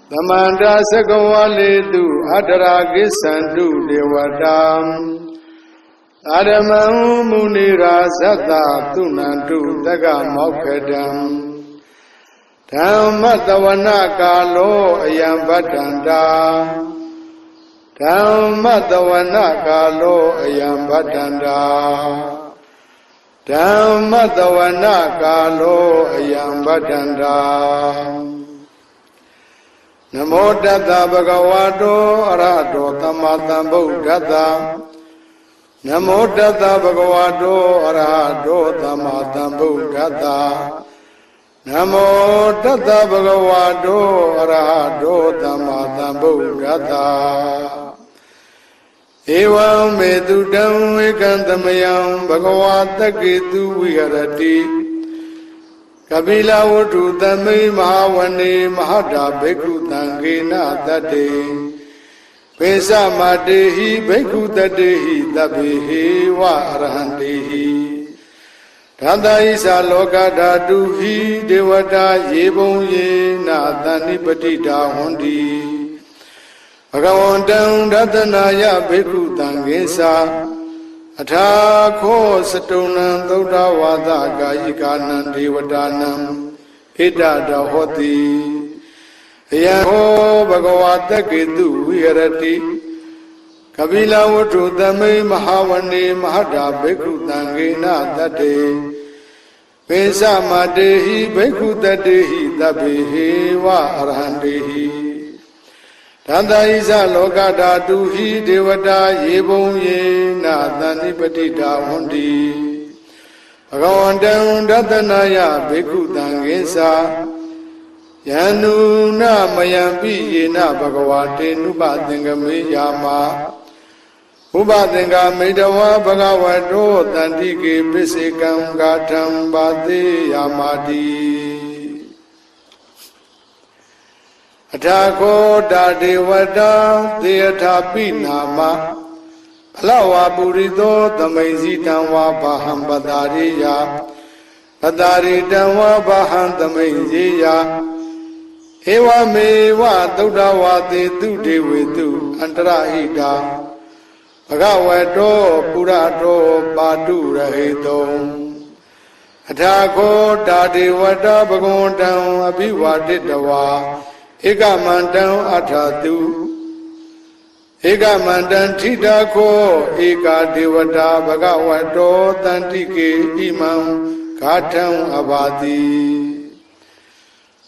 Tamanda Sakawalitu Adara Gisandu Devatam Adamahu Munira Sata Tunandu Daga Mokadam Tamatavana Lo Ayambadanda Tamatavana Lo Ayambadanda Tamatavana Lo Ayambadanda Namo Tata Bhagavato Arahato Samma Buddhassa Namo Tata Bhagavato Arahato Samma Buddhassa Namo Tata Bhagavato Arahato Samma Buddhassa Evam Medudam Ekantamayam Bhagavata Ketu Viharati Kabila Vatu Tamai Mahavani Mahada Bhikkhu Tangena Tate Pesa Matehi Bhikkhu Tatehi Tabehi Va Arahantehi Tata Isa Loka Dhatuhi Devata Yebon Ye Natani Patita Hondi Bhagavantam Ratanaya Bhikkhu Tangesa Athakho Satunam Dauda Vada Gayikanam Devadanam Hidada Hoti Yaho Bhagavata Ketu Viharati Kabila Vatu Tamai Mahavani Mahada Bhikkhu Tangena Tate Pesa Matehi Bhikkhu Tatehi Tabehi Va Arahantehi Tata Isa Loka Dhatuhi Devata Yebon Ye Natani Patita Hondi Bhagavantam Ratanaya Bhikkhu Tangesa Yanu Na Mayampi Yena Bhagavate Nupathengame Yama Upathengame Dawa Bhagavato Tantike Pisekam Gatam Bhate Yamati Athakho Dadevata Deyathapi Nama Alawa Purito Tamaizitanwa Baham Badariya Badaritanwa Baham Tamaiziya Ewa Mewa Daudawate Tudevetu Antarahita Bhagavato Purato Badu Rahito Athakho Dadevata Bhagavantam Abhivaditawa Eka Mandam Athatu Eka Mandam Thidakho Eka Devata Bhagavato Tantike Imam Katham Abadi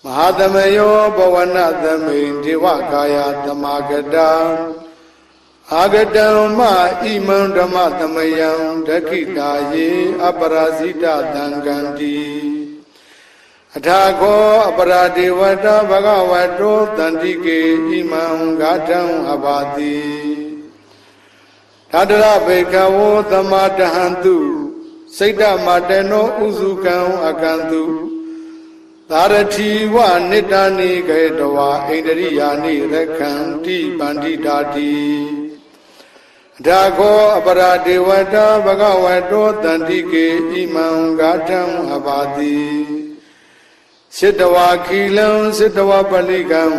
Mahadamayo Bhavanadame Devakaya Tamagada Agadam Ma Imam Dhamatamayam Dakita Ye Aparazita Danganti Athakho Aparadevata Bhagavato Tantike Imam Gatham Abadi Tadara Bhekavo Tamadahantu Saita Mateno Uzukam Akantu Tarathi Va Nitani Gaitawa Indriyani Rakhanti Panditati Athakho Aparadevata Bhagavato Tantike Imam Gatham Abadi Siddhava Kilam Siddhava Palikam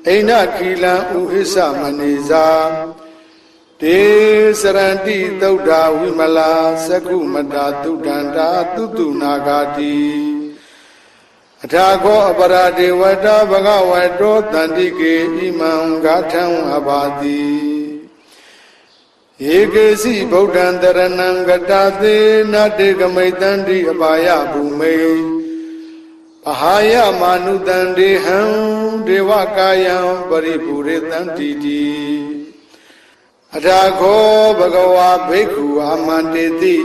Aina Kilam Uhisa Maniza Te Saranti Dauda Vimala Sakumata Tudanda Tutu Nagati Athakho Aparadevata Bhagavato Tantike Imam Gatham Abadi Ekesi Bodhandaranam Gatate Nate Gamaitanti Abaya Bhume Ahaya Manudandeham Devakayam Paripuritanti Athakho Bhagava Bhikkhu Amanteti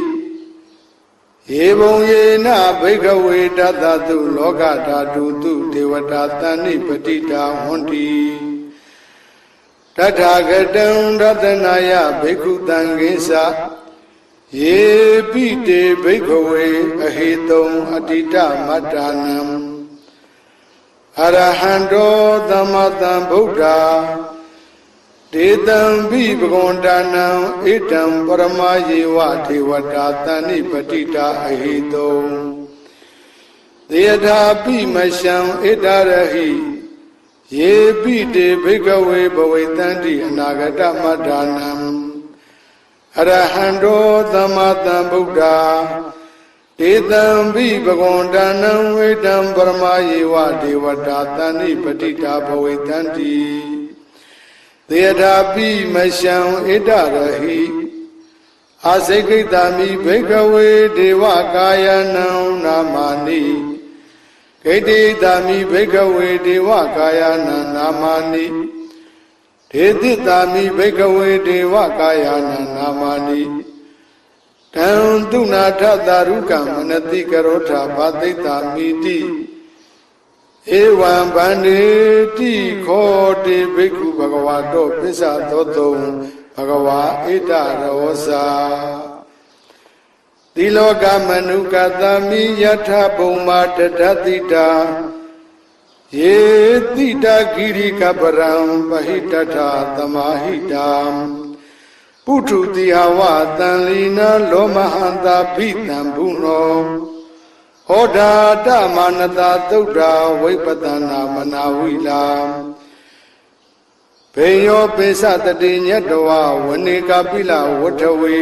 Evon Yena Bhikkhave Tathatu Loka Dhatu Devata Tani Patita Hondi Tathagatam Ratanaya Bhikkhu Tangesa Ye Pite Bhikkhave Ahitam Atita Matanam Arahanto Dhammatam Buddha Detam Bhagavantanam Itam Paramayiva Devatatani Patita Ahitam Deyathapi Masham Idarahi ယေပိတေဘိကဝေဘဝိတန္တိအနာဂတမတ္ထာနံအရဟံတောသမ္မာသမ္ဗုဒ္ဓဧတံဘိဘဂဝန္တနံဝေတံပရမယေဝဒေဝတာတဏိပတိတာဘဝိတန္တိသေထာပိမရှံဣဒရဟိအာစိကိတမိဘိကဝေဒေဝကာယနံနာမာနိဂိတိတမိဘိကဝေဒေဝကာယနံနာမာနိဒေတိတမိဘိကဝေဒေဝကာယနံနာမာနိတံတုနာထသာရုကံမနတိကရောထဘာတိတမိတိဧဝံဗန္တိတိခောတိဘိက္ခုဘဂဝါတောပစ္ဆသောတုံဘဂဝါဣဒရောစာတိလောကမနုကသမိယထဘုံမာတတတိတာယေတိတာဂိရိကပရံပဟိတထသမာဟိတာပုထုတိဟဝတံလီနာလောမဟန္တာဘိတံဘုနောဟောဒာတမနတာသုဒ္ဓဝိပတနာမနာဝိလာဘေယောပိစတတိညတဝဝနေကပိလဝထဝေ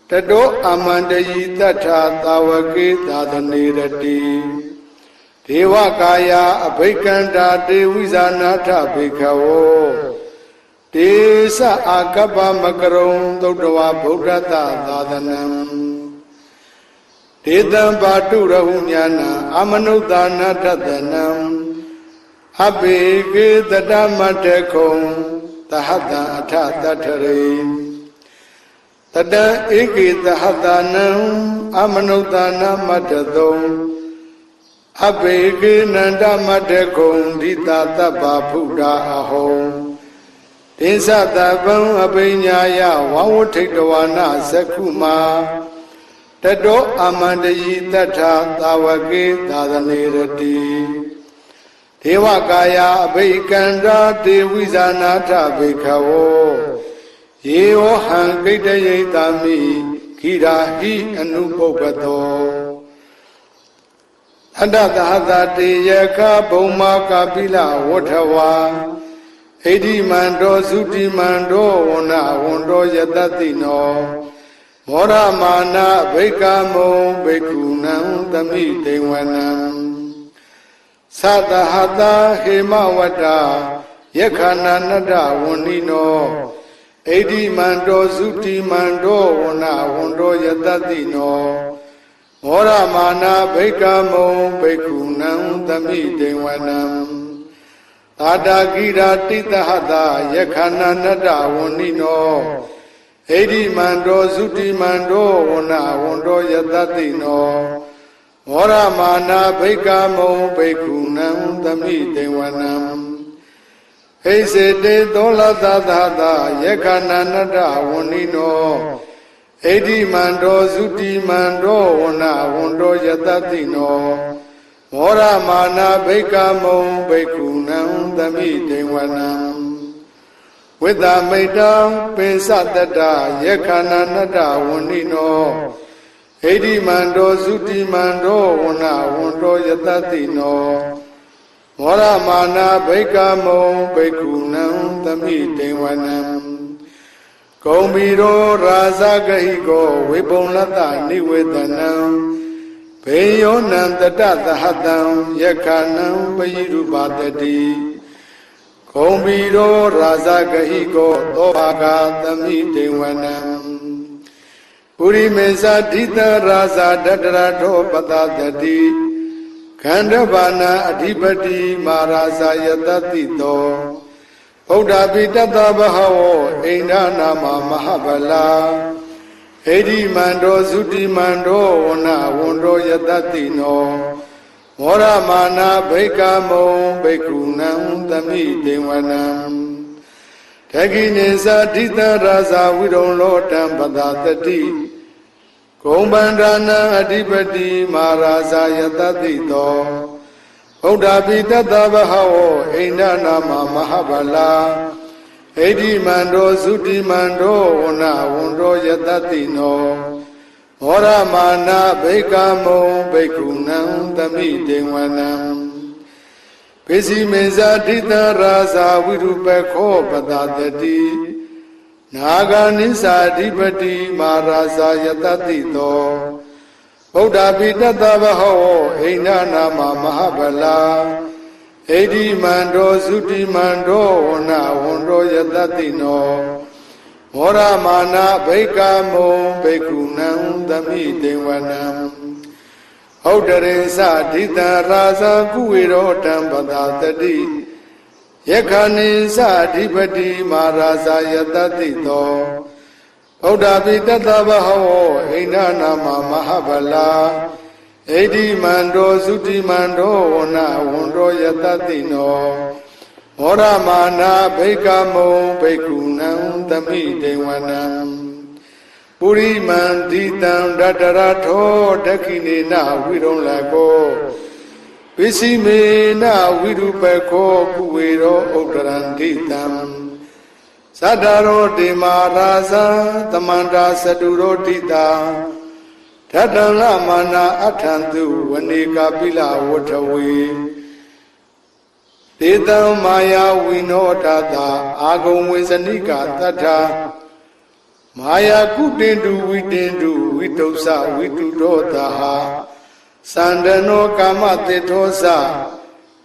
တတောအမန္တယိတထသာဝကေသာသနေရတိဒေဝကာယအဘိကန္တာတေဝိဇာနာထဘေခဝောတေသအာကပ္ပမကရုံသုဒ္ဓဝဗုဒ္ဓတသာသနံဒေတံပါတုရဟုညာနာအမနုဿာနာထတနံအဘိကေတတမတ္တခုံသဟတံအထတထရေတတံဧကေသဟတနံအမနုဿာနာမတ္တသုံအဘိကေနန္ဒမတ္တခုံဒိတာတပ္ပဖုဒ္ဓအဟောဒေသတပံအဘိညာယဝဝထိတဝနာသက္ခုမာတတောအမန္တယိတထသာဝကေသာသနေရတိဒေဝကာယအဘိကန္တာတေဝိဇာနာထဘေခဝောယေဝဟံဂိတယိတမိခိရာဟိအနုပုပ္ပတောအတ္တသဟတတေယခဘုံမာကပိလဝထဝါဣတိမန္တောသုတိမန္တောဝနဝန္တောယတတိနောမောရမာနဘိကမုံဘိက္ခုနံသမိတေဝနံသတဟတဟေမဝတ္တယက္ခဏနတ္တဝန္နိနောဣတိမန္တောသုတိမန္တောဝနဝန္တောယတတိနောမောရမာနဘိကမုံဘိက္ခုနံသမိတေဝနံသာတာကိရာတိတဟတယက္ခဏနတ္တဝန္နိနောဣတိမန္တောသုတိမန္တောဝနဝန္တောယတတိနောမောရမာနဘိကမုံဘိက္ခုနံသမိတေဝနံဟိစေတေသောလသသဟတယက္ခဏနတ္တဝန္နိနောဣတိမန္တောသုတိမန္တောဝနဝန္တောယတတိနောမောရမာနဘိကမုံဘိက္ခုနံသမိတေဝနံဝိတ္တမိတံပိစတတယက္ခဏနတ္တဝန္နိနောဣတိမန္တောသုတိမန္တောဝနဝန္တောယတတိနောမောရမာနဘိကမုံဘိက္ခုနံသမိတေဝနံဂုံဘီရောရာဇဂဟိကောဝိပုံလတ္တနိဝေဒနံဘေယောနံတတသဟတံယက္ခဏံပယိရုပါတတိဂုံဘီရောရာဇဂဟိကောသောဘာဂသမိတေဝနံပုရိမေသဒိတရာဇဒတရထောပတတတိခန္ဓဘာနာအဓိပတိမာရာဇယတတိတောဗုဒ္ဓပိတတဘဟဝောအိန္ဒနာမမဟာဗလာဣတိမန္တောသုတိမန္တောဝနဝန္တောယတတိနောမောရမာနဘိကမုံဘိက္ခုနံသမိတေဝနံတခိနေသဒိတရာဇဝိရုံလောတံပဒတတိဂုံဗန္ဒနာအဓိပတိမာရာဇယတတိတောဗုဒ္ဓပိတတဘဟဝောအိန္ဒနာမမဟာဗလာဣတိမန္တောသုတိမန္တောဝနဝန္တောယတတိနောမောရမာနဘိကမုံဘိက္ခုနံသမိတေဝနံ ပိစီမေဇာတိတရာဇာဝိရုပခောပတတတိနာဂာနိစာဓိပတိမာရာဇာယတတိတောဗုဒ္ဓပိတတဘဟောဣန္ဒနာမမဟာဗလာဣတိမန္တောသုတိမန္တောဝနဝန္တောယတတိနောမောရမာနာဘိက္ခမုံဘိက္ခုနံသမိတေဝနံဟုတ်တရေသဒိတရာဇာကုဝေရောတံပတတတိယက္ခဏိသဓိပတိမာရာဇာယတတိတောဗုဒ္ဓပိတတဘဟောဣန္ဒနာမမဟာဗလာဣတိမန္တောသုတိမန္တောဝနဝန္တောယတတိနောမောရမာနာဘိက္ခမုံဘိက္ခုနံသမိတေဝနံပုရိမန္တိတံဒတရထောဒခိနေနဝိရုံလကောပိစီမေနဝိရုပခောကုဝေရောဥဒ္ဒရန္တိတံသတ္တရောတေမာရာဇာသမန္တာသတုရောတိတာထတံလမာနာအထံသူဝနေကပိလဝထဝေတေတံမာယာဝိနောတတာအာဂုံဝေဇနိကတတ္ထာမာယာကုတေတုဝိတေတုဝိတုသဝိတုဒောတာသန္တနောကာမတေထောသ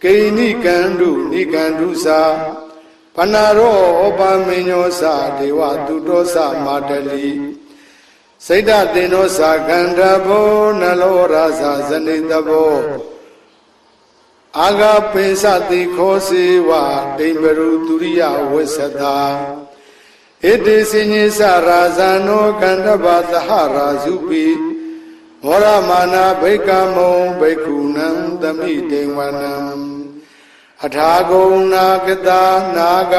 ကိဏိကန္တုနိကန္တုသပနာရောဩပမေညောသဒေဝတုတောသမာတလိစိတ်တတေနောသခန္ဓဘောနလောရာဇဇနိတဘောအာဂပိသတိခောစေဝဒိဗရုတုရိယဝိသတာဣတိစိညိသရာဇာနောကန္တဗသဟရာဇုပိမောရမာနာဘိက္ခမုံဘိက္ခုနံသမိတေဝနံအထာဂုဏနာကတာနာဂ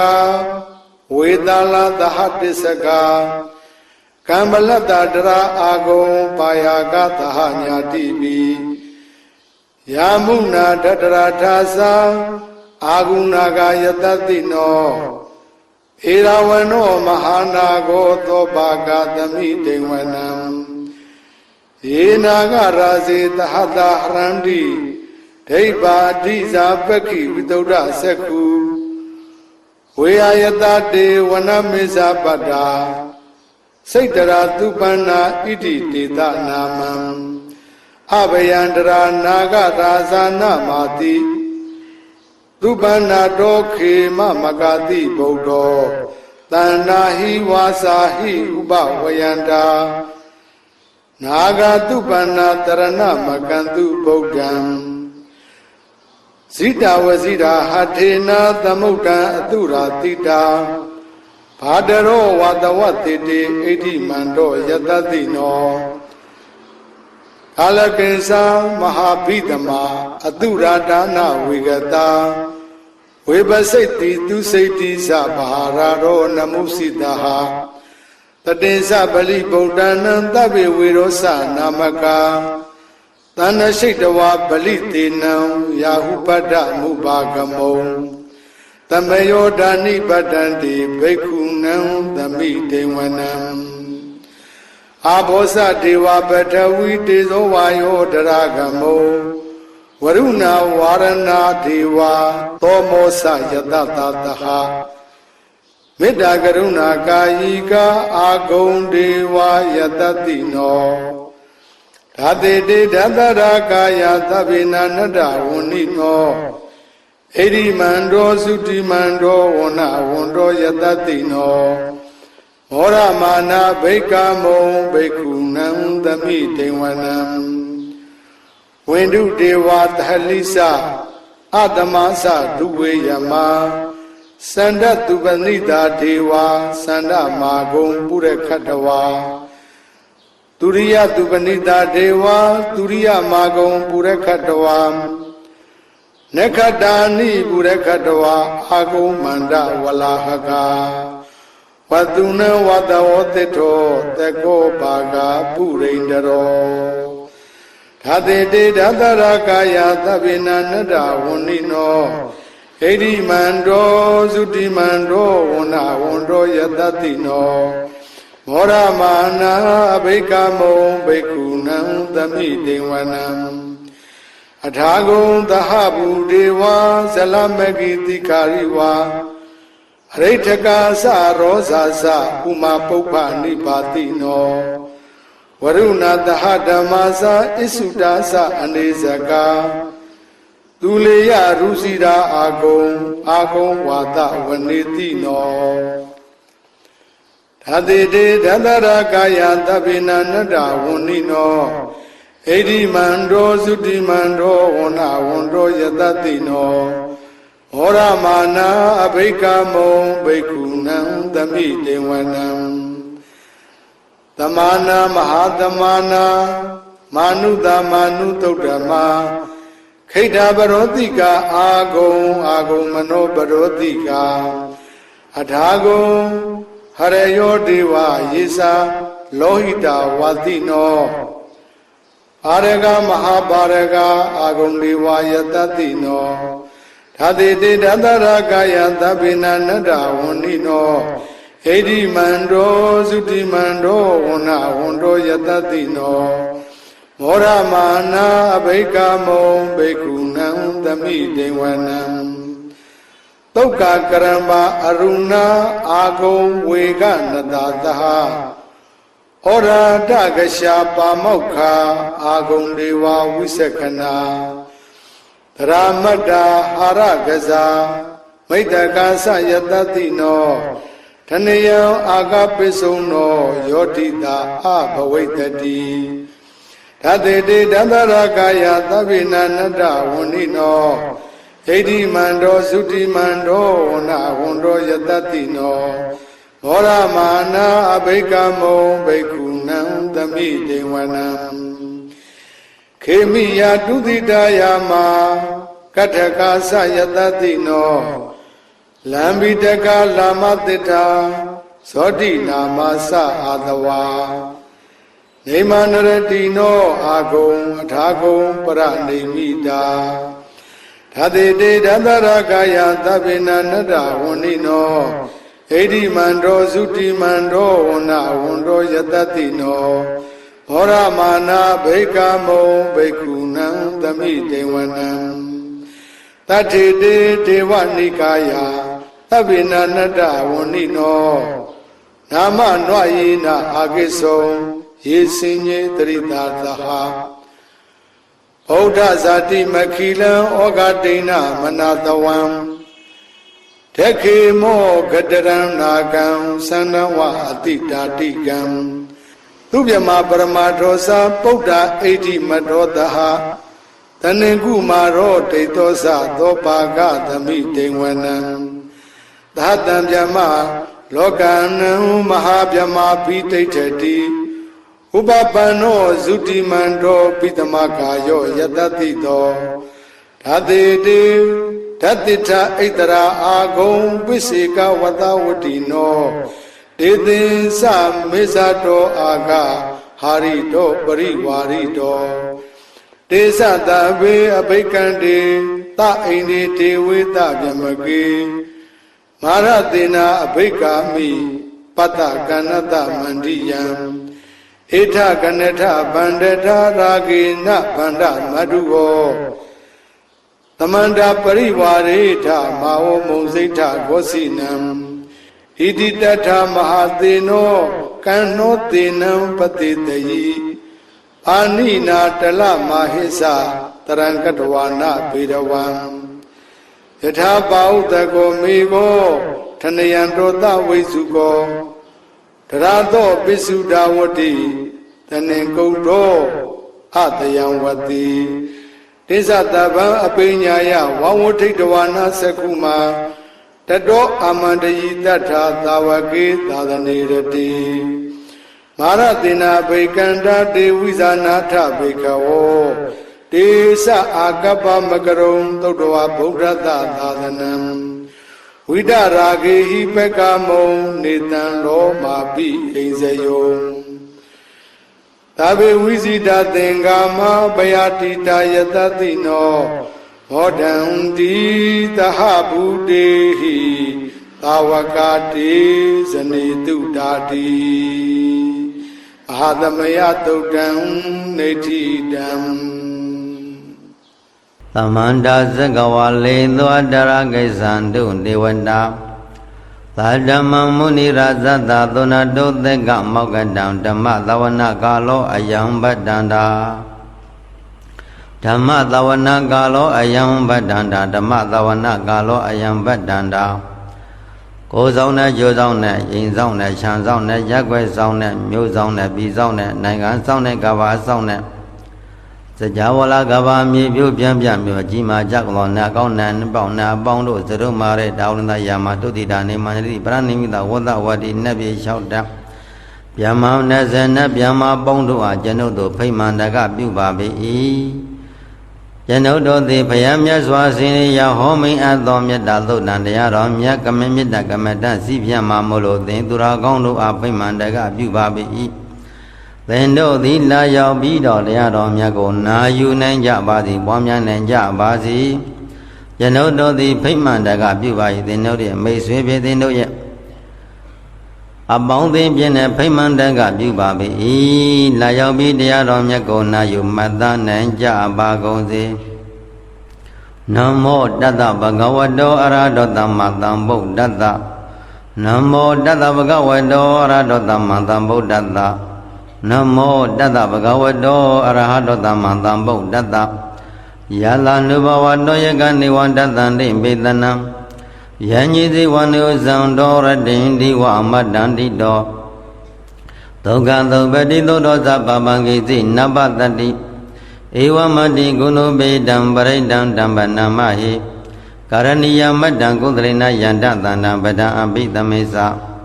ဝေတလသဟတစ္စကကမ္မလတ္တတရာအာဂုံပါယာကသဟညာတိပိယာမုနာတတရာထာသအာဂုဏာဂယတတိနောဧရဝနောမဟာနာဂောသောပါကသမိတေဝနံယေနာဂရာဇေသဟတဟရန္တိဒိဗ္ဗာတိဇာပက္ခိဝိတုဒ္ဓသက္ခုဝေယယတတေဝနမေဇာပတ္တာစိတ်တရာသူပန္နာဣတိတေတနာမံအဘယန္တရာနာဂရာဇာနမာတိသူပန္နာတောခေမမဂတိဗုဒ္ဓောတန္နာဟိဝါစာဟိဥပဝယန္တာနာဂတုပန္နာတရဏမကန္တုဗုဒ္ဓံဇိတဝဇိတာဟထေနာသမုဒ္ဒံအတုရာတိတာဘာဒရောဝတဝတိတေဣတိမန္တောယတတိနောကာလကိဉ္စာမဟာဘိတမအတုရာဒါနဝေကတာဝေပစိတ်တိသူစိတ်တိသဘာရာရောနမုစိတဟတတေသဗလိဗုဒ္ဓနံသဗ္ဗေဝေရောသနာမကာသန္နရှိတဝါဗလိတေနံယာဟုပတ္တမုဘာဂမုံတမယောဒာနိပတ္တန္တိဘိက္ခုနံသမိတေဝနံအာဘောဇဒေဝပထဝီတေဇောဝါယောတရဂမုံဝရုဏဝါရဏဒေဝသောမောသယတတတဟမေတ္တာကရုဏာကာယိကအာဂုံဒေဝယတတိနောဓာတေတေဓတရာကာယသဗ္ဗေနနတ္တဝဏိနောဣရိမန္တောသုတိမန္တောဝနဝန္တောယတတိနောမောရမာနာဘိက္ခမုံဘိက္ခုနံသမိတေဝနံဝိန္ဒုဒေဝသဟလိစအတမသဒုဝေယမစန္ဒတုပနိတာဒေဝစန္ဒမာဂုံပုရခတဝါသူရိယတုပနိတာဒေဝသူရိယမာဂုံပုရခတဝါနခတာနိပုရခတဝါအာဂုံမန္တဝလာဟကဝတုနဝတဝတိထောတကောပါကပုရိန္ဒရောဓာတေတေဓာတရာကာယသဗ္ဗေနနတ္တဝဏိနောဣတိမန္တောသုတိမန္တောဝနဝန္တောယတတိနောမောရမာနာဘိက္ခမုံဘိက္ခုနံသမိတေဝနံ အထာဂုံသဟဘူဒေဝဇလမဂိတိကာရိဝါအရိဋ္ဌကာသရောဇာသဥမာပုပ္ပနိပါတိနောဝရုဏသဟဓမ္မာသဣစုတာသအနေဇကာသူလေယရုစီရာအာဂုံဝါဒဝနေတိနောဓတေတေဓတရကာယသဗ္ဗေနနတ္တဝန္နိနောဣတိမန္တောသုတိမန္တောဝန္နာဝန္တောယတတိနောမောရမာနာအဘိကမောဘိက္ခုနံသမိတေဝနံသမာနာမဟာသမာနာမာနုတမာနုသုတ်ဓမ္မာခိဋ္ဌပရောတိကာအာဂုံမနောပရောတိကာအထာဂုံဟရယောဒေဝယေစာလောဟိတဝါတိနောအာရကမဟာပါရကအာဂုံဒေဝယတတိနောဓတေတေဓတရကာယသဗ္ဗေနနတ္တဝန္နိနောဣတိမန္တောသုတိမန္တောဝန္နာဝန္တောယတတိနောမောရမာနာအဘိကမောဘိက္ခုနံသမိတေဝနံသုက္ကကရမ္မာအရုဏအာဂုံဝေကနတသဟဩရာတကရှာပါမောက္ခာအာဂုံဒေဝဝိသက္ခဏာသရမတ္တာအာရကဇာမိတ္တကာသယတတိနောထနယံအာဂပိစုံနောယောတိတာအဘဝိတ္တိဓတေတေဓတရကာယသဗ္ဗေနနတ္တဝန္နိနောဣတိမန္တောသုတိမန္တောဝန္နာဝန္တောယတတိနောမောရမာနာအဘိကမောဘိက္ခုနံသမိတေဝနံခေမိယတုတိတယာမကထကာသယတတိနောလံဘိတကလာမတိထာဇောတိနာမသအာတဝါနေမနရတိနောအာဂုံအထာဂုံပရနေမိတာဓတေတေဓတရကာယသဗ္ဗေနနတ္တဝန္နိနောဣတိမန္တောသုတိမန္တောဝန္နာဝန္တောယတတိနောမောရမာနာဘိကမောဘိက္ခုနံသမိတေဝနံတထေတေဒေဝနိကာယသဗ္ဗေနနတ္တဝန္နိနောနာမနွယေနအာကိသောယေစင်ညေတရိတာသဟဗုဒ္ဓဇာတိမခိလံဩဃတိဏမနာတဝံတခေမောဂတရံနာကံသန္နဝအတိတာတိကံသူဗျမပရမထောသပုဒ္ဓအိဋ္ဌိမတောတဟတဏင်ကုမာရောဒိဋ္ဌောသသောပါကသမိတေဝနံသာတံဗျမလောကနံမဟာဗျမပိဋိဋ္ဌတိဥပပန္နောဇုတိမန္တောပိတမကာယောယတတိတောဓတေတေဓတိထဣတရာအာဂုံပိစေကဝတဝတိနောဒေသင်္စမေဇတောအာဂဟာရိတောပရိဝါရိတောတေသတဗေအဘိကံတေသအိန္ဒေတေဝေတဗျမကေမာရတေနာအဘိကာမိပတ္တကဏ္ဍတမန္တိယံဧထကနထဗန္ဒထရာဂေနဗန္ဒမတုဝောသမန္တာပရိဝါရေထမာဝမုံစိဋ္ဌဂောစီနံဣတိတထမဟာသေနောကံနောသေနံပတိတယိအာနိနာတလမဟိသတရံကတဝါနဘေရဝံယထာပါဥတကောမေကောထနယံတောတဝိစုကောတရာသောပိစုဒာဝတိတဏင်ကုတ်တော်အတယံဝတိတိသတဗံအပိညာယဝံဝထိတဝါနာသကုမာတတောအာမန္တယိတ္ထာသာဝကေသာသနေရတိမာရတေနာဘိကန္တာတေဝိဇာနာထဘိကဝောတေသအာကပ္ပမကရုံသုတ္တဝဗုဒ္ဓသာသာသနံဝိဒရာဂေဟိပကမုံနေတံလောမာပိဣဇယောသဗ္ဗေဝိဇိတသင်္ကာမဘယတိတာယတတိနောဘောဓံတိသဟဗုတေဟိသာဝကတိဇနေတုတာတိအဟသမယသုတ်တံနေတိတံ Thank you. ဣတိတထမဟာသေနောကံနောသေနံပတိတယိအာနိနာတလမဟိသတရံကတဝါနာဘေရဝံယထာပါဥတကောမေဃေထနယံတောတဝိစုကောတရာသောပိစုဒါဝတိတဏင်ကုတ် Tamanda Zagawale Dwadara Gaisandu Devanda Tadama Muni Razada Donado Dega Mogadam Dhamma Dawana Galo Ayam Badanda Dhamma Dawana Galo Ayam Badanda Dhamma Dawana Galo Ayam Badanda Go Zone, Jo Zone, Yin Zone, Chan Zone, Yagwe Zone, Mu Zone, Bi Zone, Nangan Zone, Gava Zone Sajawala Gava Mi View Pian Pian Mu Jima Jaglona Gonan Bona Bondo Zerumare Dauna Yamato Didani Manri Branimida Wada Wadi Nabi Shouta Yama Nazana Yama Bondo Janodo Paymandaga Bubabi Janodo the Payamia Swasini Yahomi Adomia Dalo Nandaya Romia Kamimida Kamada Sivia Mamolo then Duragondo Paymandaga Bubabi Then do the La Yabido Romia Na you Nanja Badi Bomia Nanja Bazi Janodo the Paymandaga Bubai they know the May Swipe they know yet About the Piana Paymandaga Bubabi La Yabidia Romia Na you Mada Nanja Bagozi Namo Dada Bagawado Aradota Madambo Dada Namo Dada Bagawado Aradota Madambo Dada Namo Dada Bagawado Arahadota Madambo Dada Yala Nubawado Yagani Wandada Nimbidana Yanyizi Wanu Zandora Dindi Wamadandi Do Togando Bedido Doza Babangizi Nabadadi Ewa Madi Gunu Bedam Baredam Dambanamahi Karaniya Madan Kudrina Yandana Bada Abida Mesa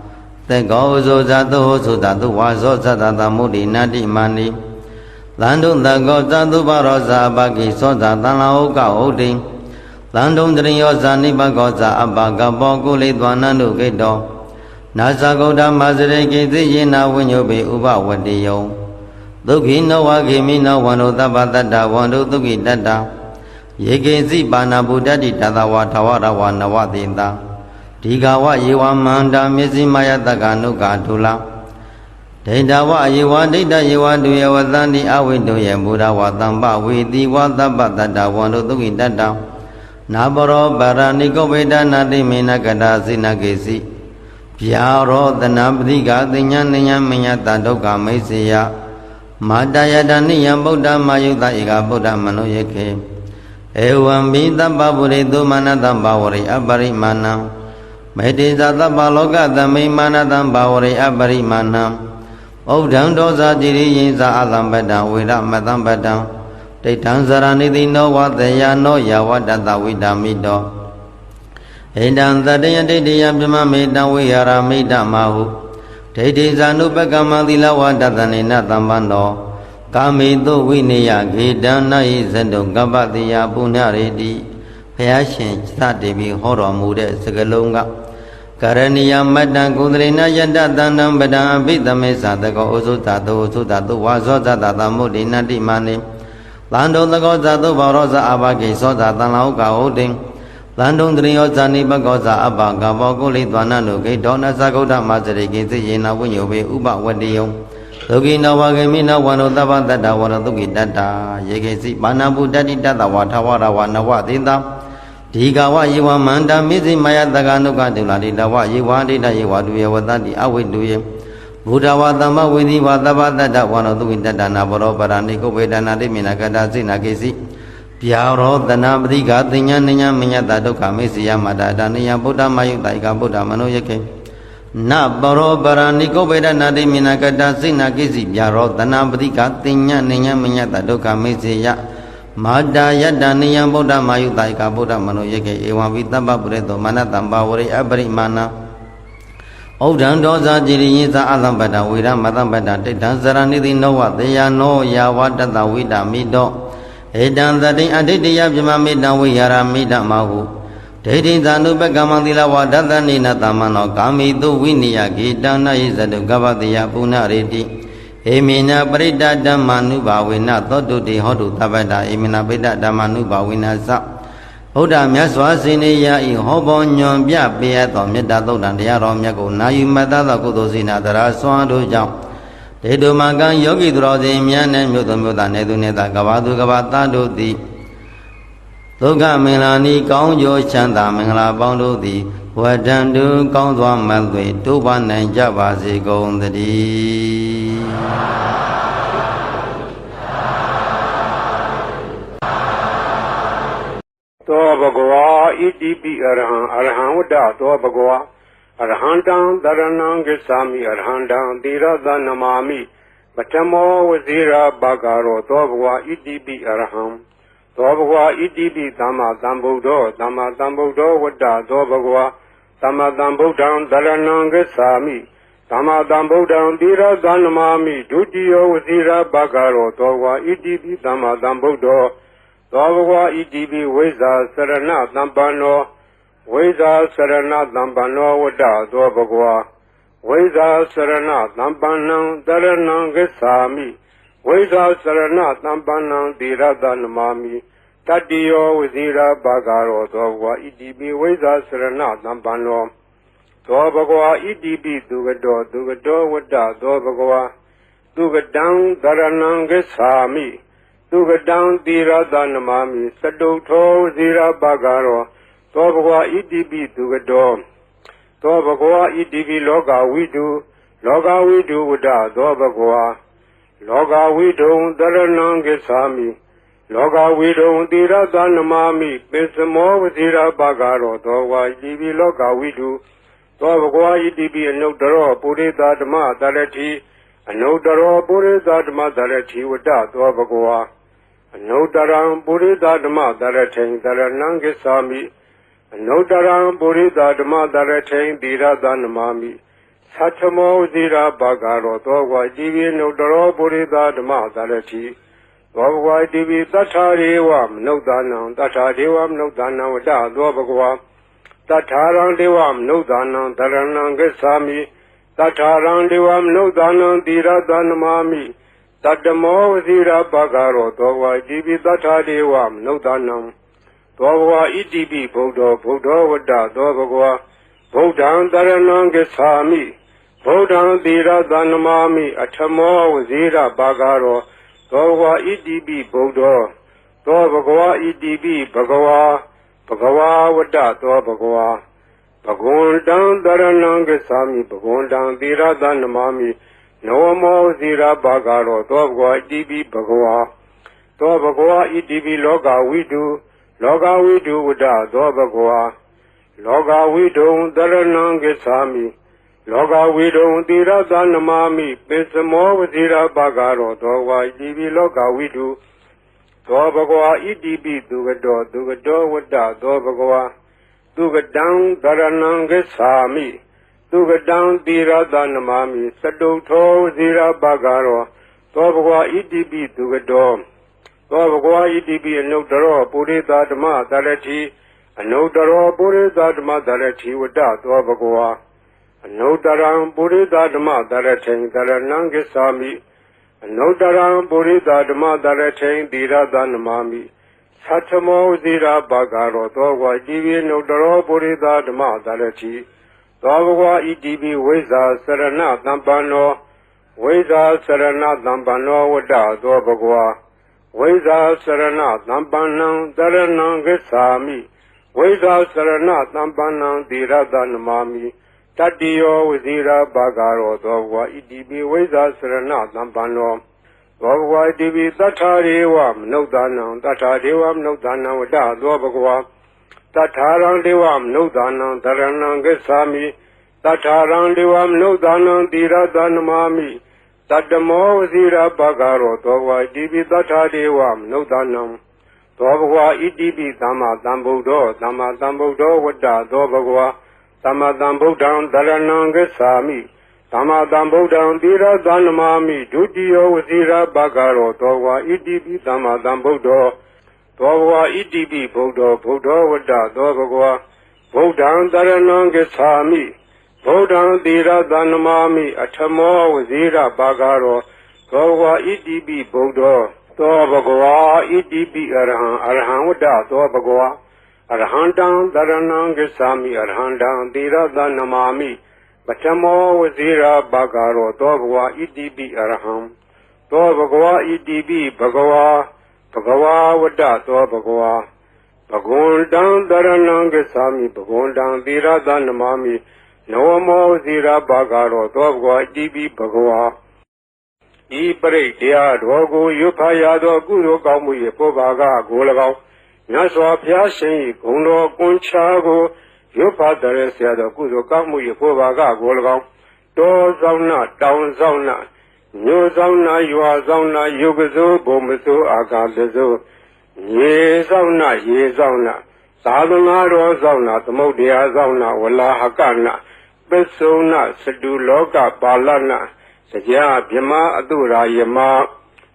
The Gozo Zato Sudatu Wazo Zata Mudi Nadi Mani Landun the Gozatu Barosa Bagi Soda Oka Odi Landun Driosa Nibagoza Abaga Boguli Dwananu Gedo Nasa Goda Mazreki Zina Winyobi Uba Wadiyo Duki no Wagimi no Wano Tabata Wano Duki Dada Yegi Bana Buddhadi Tada Watawara Wanawadinda Tigawa Yiwa Manda Misi Mayataka Nukatula Dedawa Yiwa Dida Yiwa Duyawazandi Awidu Yambuda Watamba Widi Watabata Wano Duki Dada Naboro Baraniko Veda Nadi Minakada Sinagesi Piaro the Nabdiga Dinya Minyata Doka Mesia Madaya Dani Yambuda Mayuta Iga Buddha Manoyeke Ewan Bita Baburi Dumanata Bawari Abari Mana Medizata Baloga Dami Manata Bawari Abari Mana Odam Doza Jiri Yinza Alambada Wida Matambada Tetanzarani no Wataya no Yawadata Widamido Edan Tadaya Didia Bima Meda Wiyara Meda Mahu Teti Zanupakama Dilawa Datanina Tambando Kamidu Winia Gidana Izendo Gabadia Bunaredi Payashin Satibi Horo Mude Sagalunga Karania Madan Kudrina Yadatanam Bada Bida Mesa Dago Uzutatu Sutatu Wazota Tatamudi Nadi Mani Lando the Gozatu Barosa Abaki Sota Tanauka Oding Landung Drioza Nibagoza Abaga Boguli Dwananu Dona Sagoda Mazariki Zina Winyobe Uba Wadiyo Lugina Wagamina Wanotaba Dada Wanatuki Dada Yegesi Banabu Dadi Dada Watawara Wanawadinda Tigawa Yiwa Manda Mizi Maya Daganuka Diladi Dawa Yiwa Dida Yiwa Duya Wadadi Awiduye Buddha Wadama Widi Wadaba Dada Wanatuki Dada Naboro Baraniko Vedana Minagada Zinagesi Piaro the Nabdiga Dinya Ninya Minyata Doka Mesia Madadania Buddha Mayutaika Buddha Manoyake Naboro Baraniko Veda Nadi Minagada Sinagisi Piaro the Nabdiga Dinya Ninya Minyata Doka Mesia Madaya Dania Buddha Mayutaika Buddha Manoyake Ewa Vitaba Buredo Manatamba Wari Abri Mana Odan Doza Jiriza Alambada Wida Madambada Tetanzarani Noa Deya no Yawadata Wida Mido Edan Zadi Aditya Bima Mida Wiyara Mida Mahu Tedin Zanupakamadila Wadata Nina Tamano Kamidu Winia Gidana Izadu Gavadia Punariti Emina Brida Damanuba Wina Todu Di Hodu Tabada Emina Brida Damanuba Wina Sa Oda Myaswasini Ya I Hobonyon Bia Beato Medato Dandiaro Miago Nayu Madala Kudosina Dara Swando Jam Dedo Magan Yogi Drozi Mian and Mutamota Neduneta Gavadu Gavata Doti ဒုက္ခမင်္ဂလာနီကောင်းကျိုးချမ်းသာမင်္ဂလာပေါင်းတို့သည်ဝတ္တံတုကောင်းစွာမှန်သွေတိုးပါနိုင်ကြပါစေကုန်သတည်းသောဘဂဝါဣတိပိအရဟံဝတ္တသောဘဂဝါအရဟံတံသရဏံဂစ္ဆာမိအရဟံတံသီရသနမာမိပထမောဝဇိရာဘာဂရောသောဘဂဝါဣတိပိအရဟံသောဘဂဝါဣတိပိသမ္မာသမ္ဗုဒ္ဓောသမ္မာသမ္ဗုဒ္ဓောဝတ္တသောဘဂဝါသမ္မာသမ္ဗုဒ္ဓံသရဏံဂစ္ဆာမိသမ္မာသမ္ဗုဒ္ဓံသီရသနမာမိဒုတိယဝဇိရာဘာဂရောသောဘဂဝါဣတိပိသမ္မာသမ္ဗုဒ္ဓောသောဘဂဝါဣတိပိဝိဇ္ဇာစရဏသမ္ပန္နောဝိဇ္ဇာစရဏသမ္ပန္နောဝတ္တသောဘဂဝါဝိဇ္ဇာစရဏသမ္ပန္နံတရဏံဂစ္ဆာမိဝိဇ္ဇာစရဏသမ္ပန္နံသီရသနမာမိတတ္တိယောဝဇိရာဘာဂရောသောဘဂဝါဣတိပိဝိဇ္ဇာစရဏသမ္ပန္နောသောဘဂဝါဣတိပိသူကတောဝတ္တသောဘဂဝါသူကတံတရဏံဂစ္ဆာမိသူကတံသီရသနမာမိသတုထောဝဇိရာဘာဂရောသောဘဂဝါဣတိပိသူကတောသောဘဂဝါဣတိပိလောကဝိတုဝတ္တသောဘဂဝါလောကဝိတုံတရဏံဂစ္ဆာမိလောကဝိတုံသီရသနမာမိပိစမောဝဇိရာဘာဂရောသောဘဂဝါဣတိပိလောကဝိတုသောဘဂဝါဣတိပိအနုတ္တရောပုရိသဓမ္မတရတိအနုတ္တရောပုရိသဓမ္မတရတိဝတ္တသောဘဂဝါအနုတ္တရံပုရိသဓမ္မတရထိန်တရဏံဂစ္ဆာမိအနုတ္တရံပုရိသဓမ္မတရထိန်သီရသနမာမိသတ္ထမောဇိရာဘာဂရောသောဘဂဝါဣတိပိအနုတ္တရောပုရိသဓမ္မတရတိသောဘဂဝါဣတိပိသတ္ထာရေဝမနုဿာနံသတ္ထာဒေဝမနုဿာနံဝတ္တသောဘဂဝါသတ္ထာရံဒေဝမနုဿာနံတရဏံဂစ္ဆာမိသတ္ထာရံဒေဝမနုဿာနံသီရသနမာမိတတ္တမောဝဇိရာဘာဂရောသောဘဂဝါဣတိပိသတ္ထာဒေဝမနုဿာနံသောဘဂဝါဣတိပိဗုဒ္ဓောဝတ္တသောဘဂဝါဗုဒ္ဓံတရဏံဂစ္ဆာမိဗုဒ္ဓံသီရသနမာမိအထမောဝဇိရာဘာဂရောသောဘဂဝါဣတိပိဗုဒ္ဓောသောဘဂဝါဣတိပိဘဂဝါဝတ္တသောဘဂဝါဘဂဝန္တံတရဏံဂစ္ဆာမိဘဂဝန္တံသီရသနမာမိနောမောဇိရာဘာဂရောသောဘဂဝါဣတိပိဘဂဝါသောဘဂဝါဣတိပိလောကဝိတုဝတ္တသောဘဂဝါလောကဝိတုံတရဏံဂစ္ဆာမိလောကဝိတုံသီရသနမာမိပိစမောဝဇိရာဘာဂရောသောဘဂဝါဣတိပိလောကဝိတုသောဘဂဝါဣတိပိသူကတောဝတ္တသောဘဂဝါသူကတံတရဏံဂစ္ဆာမိသူကတံသီရသနမာမိသတုထောဝဇိရာဘာဂရောသောဘဂဝါဣတိပိသူကတောသောဘဂဝါဣတိပိအနုတ္တရောပုရိသဓမ္မတရတိအနုတ္တရောပုရိသဓမ္မတရတိဝတ္တသောဘဂဝါအနုတ္တရံပုရိသဓမ္မတရထိန်တရဏံဂစ္ဆာမိအနုတ္တရံပုရိသဓမ္မတရထိန်သီရသနမာမိသတ္ထမောဇိရာဘာဂရောသောဘဂဝါဣတိပိအနုတ္တရောပုရိသဓမ္မတရတိသောဘဂဝါဣတိပိဝိဇ္ဇာစရဏသမ္ပန္နောဝိဇ္ဇာစရဏသမ္ပန္နောဝတ္တသောဘဂဝါဝိဇ္ဇာစရဏသမ္ပန္နံတရဏံဂစ္ဆာမိဝိဇ္ဇာစရဏသမ္ပန္နံသီရသနမာမိတတ္တိယောဝဇိရာဘာဂရောသောဘဂဝါဣတိပိဝိဇ္ဇာစရဏသမ္ပန္နောသောဘဂဝါဣတိပိသတ္ထာရေဝမနုဿာနံသတ္ထာဒေဝမနုဿာနံဝတ္တသောဘဂဝါသတ္ထာရံဒေဝမနုဿာနံတရဏံဂစ္ဆာမိသတ္ထာရံဒေဝမနုဿာနံသီရသနမာမိတတ္တမောဝဇိရာဘာဂရောသောဘဂဝါဣတိပိသတ္ထာဒေဝမနုဿာနံသောဘဂဝါဣတိပိသမ္မာသမ္ဗုဒ္ဓောဝတ္တသောဘဂဝါသမ္မာသမ္ဗုဒ္ဓံတရဏံဂစ္ဆာမိသမ္မာသမ္ဗုဒ္ဓံသီရသနမာမိဒုတိယဝဇိရာဘာဂရောသောဘဂဝါဣတိပိသမ္မာသမ္ဗုဒ္ဓောသောဘဂဝါဣတိပိဗုဒ္ဓောဝတ္တသောဘဂဝါဗုဒ္ဓံတရဏံဂစ္ဆာမိဗုဒ္ဓံသီရသနမာမိအထမောဝဇိရာဘာဂရောသောဘဂဝါဣတိပိဗုဒ္ဓောသောဘဂဝါဣတိပိအရဟံဝတ္တသောဘဂဝါအရဟံတံတရဏံဂစ္ဆာမိအရဟံတံသီရသနမာမိပထမောဝဇိရာဘာဂရောသောဘဂဝါဣတိပိအရဟံသောဘဂဝါဣတိပိဘဂဝါဝတ္တသောဘဂဝါ Bhagwantam Dharanam Gacchami Bhagwantam Tirata Namami Namo Zira Bhagaro Dvagwa Tibi Bhagwa I Paritya Dvago Yupaya Dvago Kamuye Pogaga Golagao Nyaswa Pyashin Gundo Kunchago Yupadarasya Dvago Kamuye Pogaga Golagao Do Zauna Down Zauna New Zauna Yua Zauna Yugazo Bomazo Agadazo Ye Zauna, Sadhana Ro Zauna, the Modia Zauna, Wala Hakana, Besona, Sadu Loka, Balana, Saja, Bima, Adura, Yama,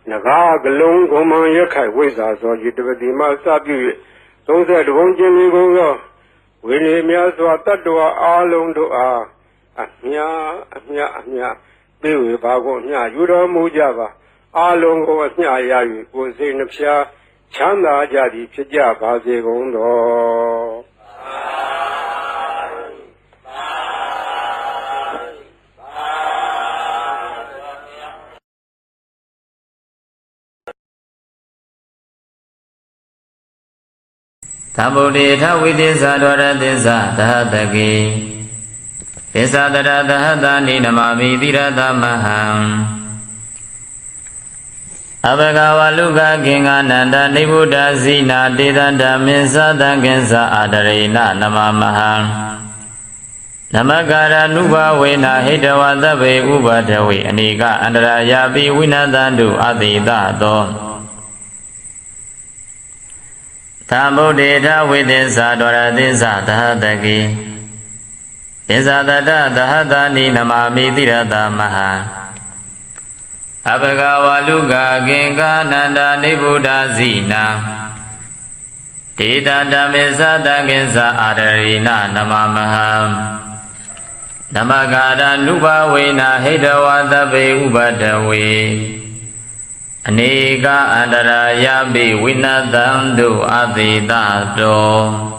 Naga, Galung, Goma, Yakai, Wizards, or Yudavadima, Sabu, those that won't Jimmy go, William Yaswa, Tatua, Alung to Amia, Bill, Bago, Nya, Yudo Mujava, Alung over Nya Yayu, was in the Pia. ချမ်းသာကြသည်ဖြစ်ကြပါစေကုန်သောသမ္ဗုဒ္ဓေထဝိသစ္စာဒဝရသစ္စာသဟတကေသစ္စာတရသဟတာနိနမမိတိရသမဟံအဘဂဝလုကကင်္ဂနန္တနိဗ္ဗုဒ္ဓဇိနာတေတန္တမင်းသတံကင်္စအာတရေနနမမဟံနမကာရနုဘဝေနဟိတဝသဗ္ဗေဥပဒဝေအနိကအန္တရာယာပိဝိနသန္တုအတိတသောသမ္ဗုဒ္ဓေထဝိသစ္စာဒဝရသစ္စာသဟတကေသစ္စာတတသဟတာနိနမမိတိရသမဟံအဘဂဝလုကကင်္ဂနန္ဒနိဗ္ဗုဒ္ဓဇိနာတေတန္တမေသတံကင်္စအာရရေနနမမဟံနမကာရနုဘဝေနဟိတဝသဗ္ဗေဥပဒဝေအနေကအန္တရာယပိဝိနသန္တုအတိတတော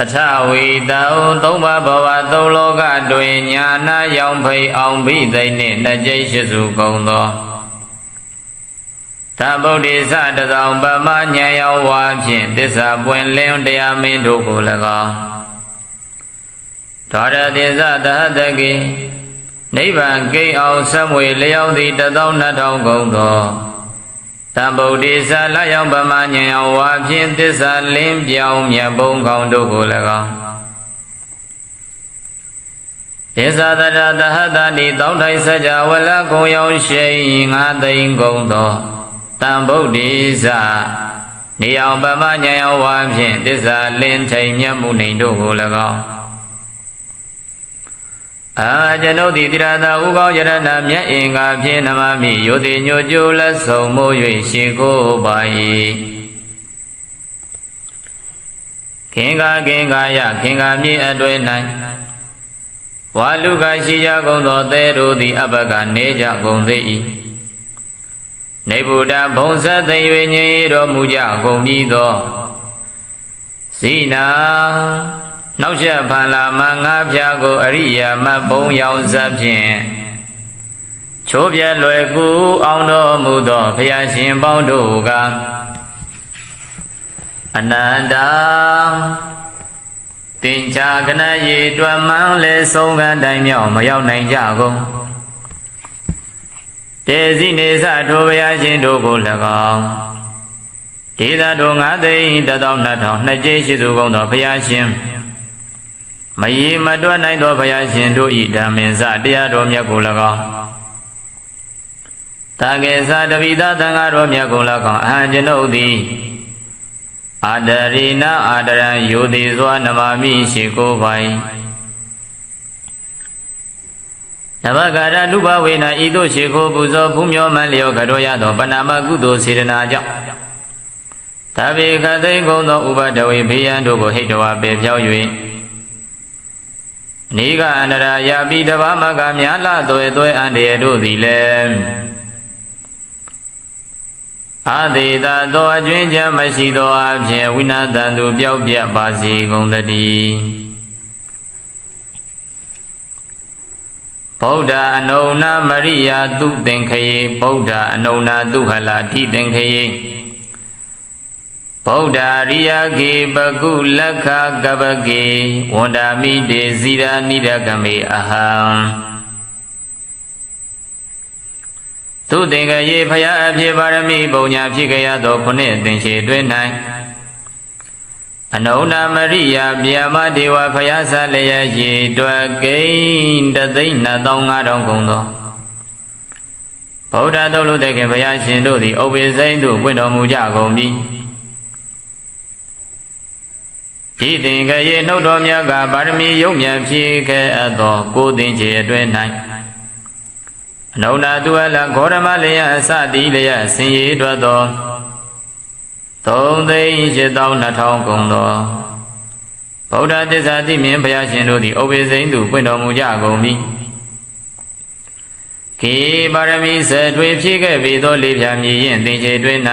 အထဝိတောသုံးပါးဘဝသုံးလောကတွင်ညာနာရောင်ဖိအောင်ဘိသိနှင့်နှစ်ကျိတ်ရှိစုကုန်သောသဗ္ဗုဒ္ဓေသတသောပမဉ္ဇဉ်ရောဝါဖြင့်သစ္စာပွင့်လင်းတရားမင်းတို့ကို၎င်းသောရတိသသဟတကေနိဗ္ဗာန်ကိန်းအောင်ဆက်မွေလျောက်သည့်12000ကုန်သောတံဗုဒ္ဓေသလယောင်ပမဉ္ဇဉ်ရောဝါဖြင့်သစ္စာလင်းပြောင်းမြတ်ဘုံကောင်းတို့ကို၎င်းသစ္စာတရသဟတာနိတောင်းထိုင်စကြဝဠာကုံရောင်ရှိ9သိန်းကုန်သောတံဗုဒ္ဓေသနေအောင်ပမဉ္ဇဉ်ရောဝါဖြင့်သစ္စာလင်းထိန်မြတ်မှုနှိမ်တို့ကို၎င်းကျွန်ုပ်သည်တိရသာဥကောင်းယရဏမြတ်အင်္ဂါဖြင့်နမမိယောတိညိုကျိုးလက်ဆုံမိုး၍ရှိကိုပါ၏ခင်္ဂယခင်္ဂမြေအတွင်၌ဝါလူကရှိကြကုန်သောသဲတို့သည်အဘကနေကြကုန်သေး၏နေဗုဒ္ဓဘုံဇတ်သိ၍ငြိမ်တော်မူကြကုန်ပြီးသောဇိနာနောက်ချက်ဖန်လာမငါးဖြာကိုအရိယာမတ်ဘုံရောင်ဇတ်ဖြင့်ချိုးပြဲလွယ်ကူအောင်တော်မူသောဘုရားရှင်ပေါင်းတို့ကအနန္တတင်ချာကနရေတွင်မှန်းလေဆုံးကတိုင်မြောက်မရောက်နိုင်ကြကုန်တေစီနေသထိုဘုရားရှင်တို့ကို၎င်းဒေသတို့9သိန်း12000နှစ်ကျိရှိသူကုန်သောဘုရားရှင်မယီမတွက်နိုင်သောဘုရားရှင်တို့ဤဓမ္မင်္စတရားတော်မြတ်ကို၎င်းတာကေသတပိသသံဃာတော်မြတ်ကို၎င်းအဟံကျွန်ုပ်သည်အာတရိနအာတရံယောတိစွာနမမိရှိကိုပိုင်နမကာရနုဘဝေနဤသို့ရှိကိုပူဇော်ဖူးမြော်မှန်လျောကတော်ရသောပဏာမကုသိုလ်စေတနာကြောင့်သဗ္ဗေခသိကုံသောဥပဒဝေဘေးရန်တို့ကိုဟိတဝါပေဖြောင်း၍နိဂအန္တရာယာပိတဘာမကမြာလာသွဲအန္တရာတို့သည်လည်းအာသေတာသောအကျွင်းချမ်းမရှိသောအဖြစ်ဝိနာတန်သူပျောက်ပြတ်ပါစေကုန်သတည်းဗုဒ္ဓအနုဏမရိယာသူသင်္ခယေဗုဒ္ဓအနုဏသူဟလာတိသင်္ခယေ ဗုဒ္ဓရိယကေပကုလက္ခကပကေဝန္ဒာမိတေဇီရာနိဒကမေအဟံသူသင်္ကရေဖယားအဖြစ်ပါရမီပုံညာဖြစ်ကြရသောခုနှစ်သင်္ချေတွင်၌အနုဏမရိယဗျာမဒေဝဖယားဆလျက်ရေတွက်ကိန်းတသိန်း2500ကုန်သောဗုဒ္ဓသုတ်လို့တဲ့ခင်ဘုရားရှင်တို့သည်ဥပ္ပေစိမ့်သို့ပွင့်တော်မူကြကုန်ပြီဤသင်္ကရေနှုတ်တော်မြတ်ကပါရမီယုံမြန်ဖြည့်ခဲ့အပ်သောကိုယ်သင်္ချေအတွင်း၌အနုဏသူအလဂေါရမလျက်အစတိလျက်ဆင်ရည်ထွက်သော3,820,000ကုန်သောဗုဒ္ဓသစ္စာတိမြင်ဘုရားရှင်တို့သည်ဥပ္ပေစိမ့်သို့ပွင့်တော်မူကြကုန်ပြီခေပါရမီဆက်ထွေဖြည့်ခဲ့ပြီးသောလေးဖြာမြည်ရင်သင်္ချေတွင်၌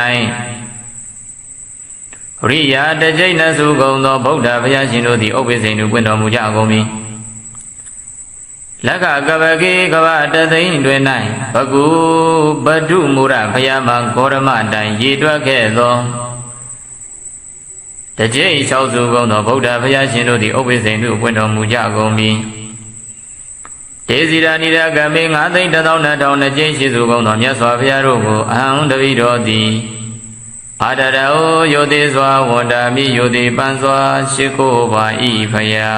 ရိယာတကျိတ်နစုကုန်သောဗုဒ္ဓဘုရားရှင်တို့သည်ဥပ္ပေစိမ့်သို့ပွင့်တော်မူကြကုန်ပြီလက္ခကပကေကဗတသိန်းတွင်၌ဘကုပတုမူရဘုရားမှာဂေါရမတိုင်ရေတွက်ခဲ့သောတကျိတ်၆စုကုန်သောဗုဒ္ဓဘုရားရှင်တို့သည်ဥပ္ပေစိမ့်သို့ပွင့်တော်မူကြကုန်ပြီဒေဇီရာနိဒကမေ9,12,000ကျိတ်ရှိစုကုန်သောမြတ်စွာဘုရားတို့ကိုအဟံတပိတော်သည်အာဒရဟောယောတိစွာဝန္တာမိယောတိပန်စွာရှိခိုးပါ၏ဖယံ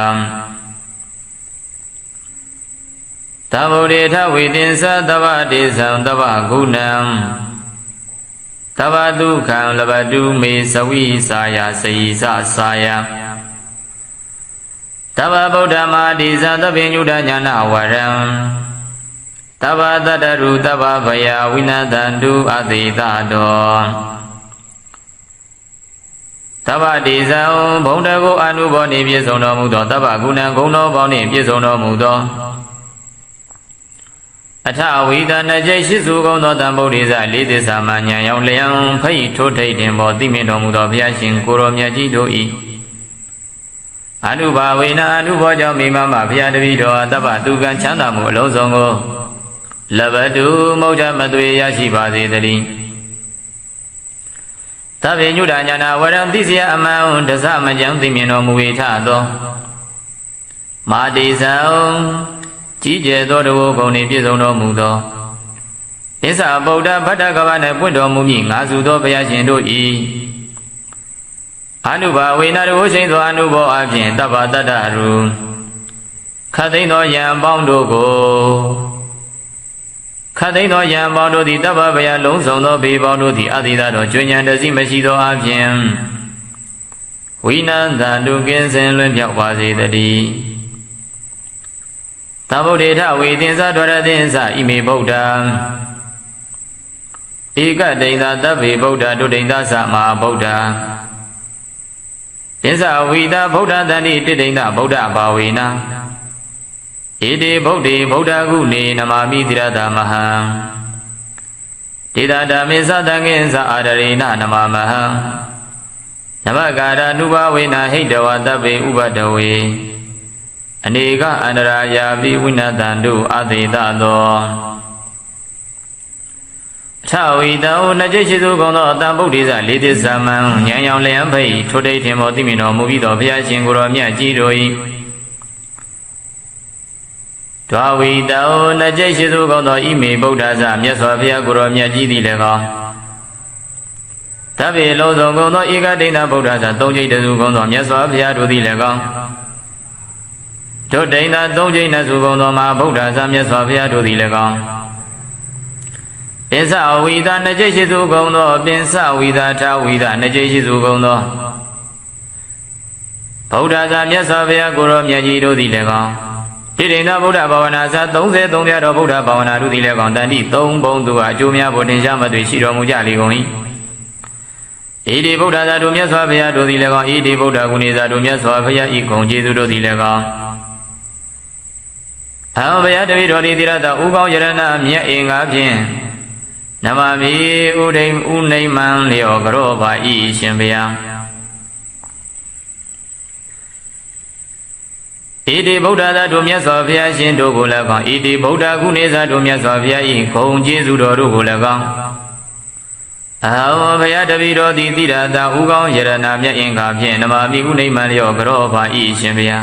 သဗ္ဗုဒေထဝိတင်္စသဗ္ဗဒေသံသဗ္ဗဂုဏံသဗ္ဗဒုက္ခံလဘတုမေသဝိစာယစေယသစာယသဗ္ဗဗုဒ္ဓမာတိဇာသဗ္ဗညုတညာနာဝရံသဗ္ဗတတ္တရုသဗ္ဗဗယဝိနတန္တုအသေတတောသဗ္ဗဒေဇံဘုံတကိုအနုဘောနှင့်ပြည့်စုံတော်မူသောသဗ္ဗဂုဏံဂုဏ်တော်ပေါင်းနှင့်ပြည့်စုံတော်မူသောအထဝိဒနာကျိတ်ရှိစုကုန်သောတံဗုဒ္ဓေဇလေးသစ္စာမှဉာဏ်ရောက်လျံဖိတ်ထိုးထိတ်တင်ပေါ်သိမြင်တော်မူသောဘုရားရှင်ကိုရောမြတ်ကြီးတို့၏အနုဘာဝေနအနုဘောကြောင့်မိမမဘုရားတပည့်တော်သဗ္ဗသူကံချမ်းသာမှုအလုံးစုံကိုလဘတုမௌဒမသွေရရှိပါစေတည်းသဗ္ဗညုတညာနာဝရံသိစရာအမှန်တစမကြံသိမြင်တော်မူ၏ထသောမာတိဇံကြီးကျယ်သောတဝဂုဏ်နှင့်ပြည့်စုံတော်မူသောဣစ္ဆဗုဒ္ဓဗတ္တကဗနှင့်ပွင့်တော်မူမည်ငါစုသောဘုရားရှင်တို့၏အနုဘာဝေနတဝရှိန်သောအနုဘောအဖြင့်တဗ္ဗတတ္တရုခတ်သိမ်းသောယံပေါင်းတို့ကိုခတ်သိမ်းသောယံပေါင်းတို့သည်တဗ္ဗဗယလုံးစုံသောဘေပေါင်းတို့သည်အတိသတော်ကျွဉ္ဉံတစီမရှိသောအဖြင့်ဝိနန္တတုကင်းစင်လွင်ပြောက်ပါစေတည်းသဗ္ဗုဒေထဝေသင်္စဒွရသင်္စဣမေဗုဒ္ဓံဧကတိန်သာသဗ္ဗေဗုဒ္ဓဒုတိန်သာသမဟာဗုဒ္ဓသင်္စဝိတာဗုဒ္ဓတန္တိတိတိန်သာဗုဒ္ဓဘာဝေနဣတိဗုဒ္ဓေဗုဒ္ဓကုနေနမာမိတိရတမဟံဒေတာဓမ္မေသတံငိသအာရရေနနမမဟံနမကာရနုဘဝေနဟိတဝသဗ္ဗေဥပတဝေအနေကအန္တရာယာပိဝိနတန္တုအသေတသောထဝိတံနကျိရှိစုကုန်သောအတံဗုဒ္ဓေဇလေးသစ္စာမံဉာဏ်ရောင်လျံဖိတ်ထိုတိတ်ထင်မောသိမြင်တော်မူပြီးသောဘုရားရှင်ကိုယ်တော်မြတ်ကြီးတို့၏ဒွါဝိတံနကျိရှိစုကုန်သောဣမေဗုဒ္ဓဇမြတ်စွာဘုရားကိုယ်တော်မြတ်ကြီးသည်လည်းကောင်းသဗ္ဗေလုံးစုံကုန်သောဧကတိဏဗုဒ္ဓဇသုံးကျိတ်တစုကုန်သောမြတ်စွာဘုရားတို့သည်လည်းကောင်းဒုတိယသုံးကျိဏစုကုန်သောမဟာဗုဒ္ဓဇာမြတ်စွာဘုရားတို့သည်လည်းကောင်းပင်စဝိတာနှစ်ကျိရှိစုကုန်သောပင်စဝိတာထဝိတာနှစ်ကျိရှိစုကုန်သောဗုဒ္ဓဇာမြတ်စွာဘုရားကိုယ်တော်မြတ်ကြီးတို့သည်လည်းကောင်းတိရိဏဗုဒ္ဓဘာဝနာဇာ33ပြတော်ဗုဒ္ဓဘာဝနာတို့သည်လည်းကောင်းတန်တိ3ဘုံသူအကျိုးများဖို့တင်ရှားမသွေရှိတော်မူကြလေကုန်၏ဣတိဗုဒ္ဓဇာတို့မြတ်စွာဘုရားတို့သည်လည်းကောင်းဣတိဗုဒ္ဓဂုဏေဇာတို့မြတ်စွာဘုရားဤဂုဏ်ကျေးဇူးတို့သည်လည်းကောင်းအဟံဘုရားတပည့်တော်သည်တိရတဥကောင်းယရဏမြတ်အင်္ဂါဖြင့်နမမိဥဒိမ်ဥနိမ္မံလျောကရောပါဤရှင်ဘုရားဣတိဗုဒ္ဓသာတို့မြတ်စွာဘုရားရှင်တို့ကိုလည်းကောင်းဣတိဗုဒ္ဓကုနေသာတို့မြတ်စွာဘုရားဤဂုဏ်ကျေးဇူးတော်တို့ကိုလည်းကောင်း aham bhaya tabiro di tirata ugam yarana mya inga phien namami unaiman lyo karo pha I shin bhaya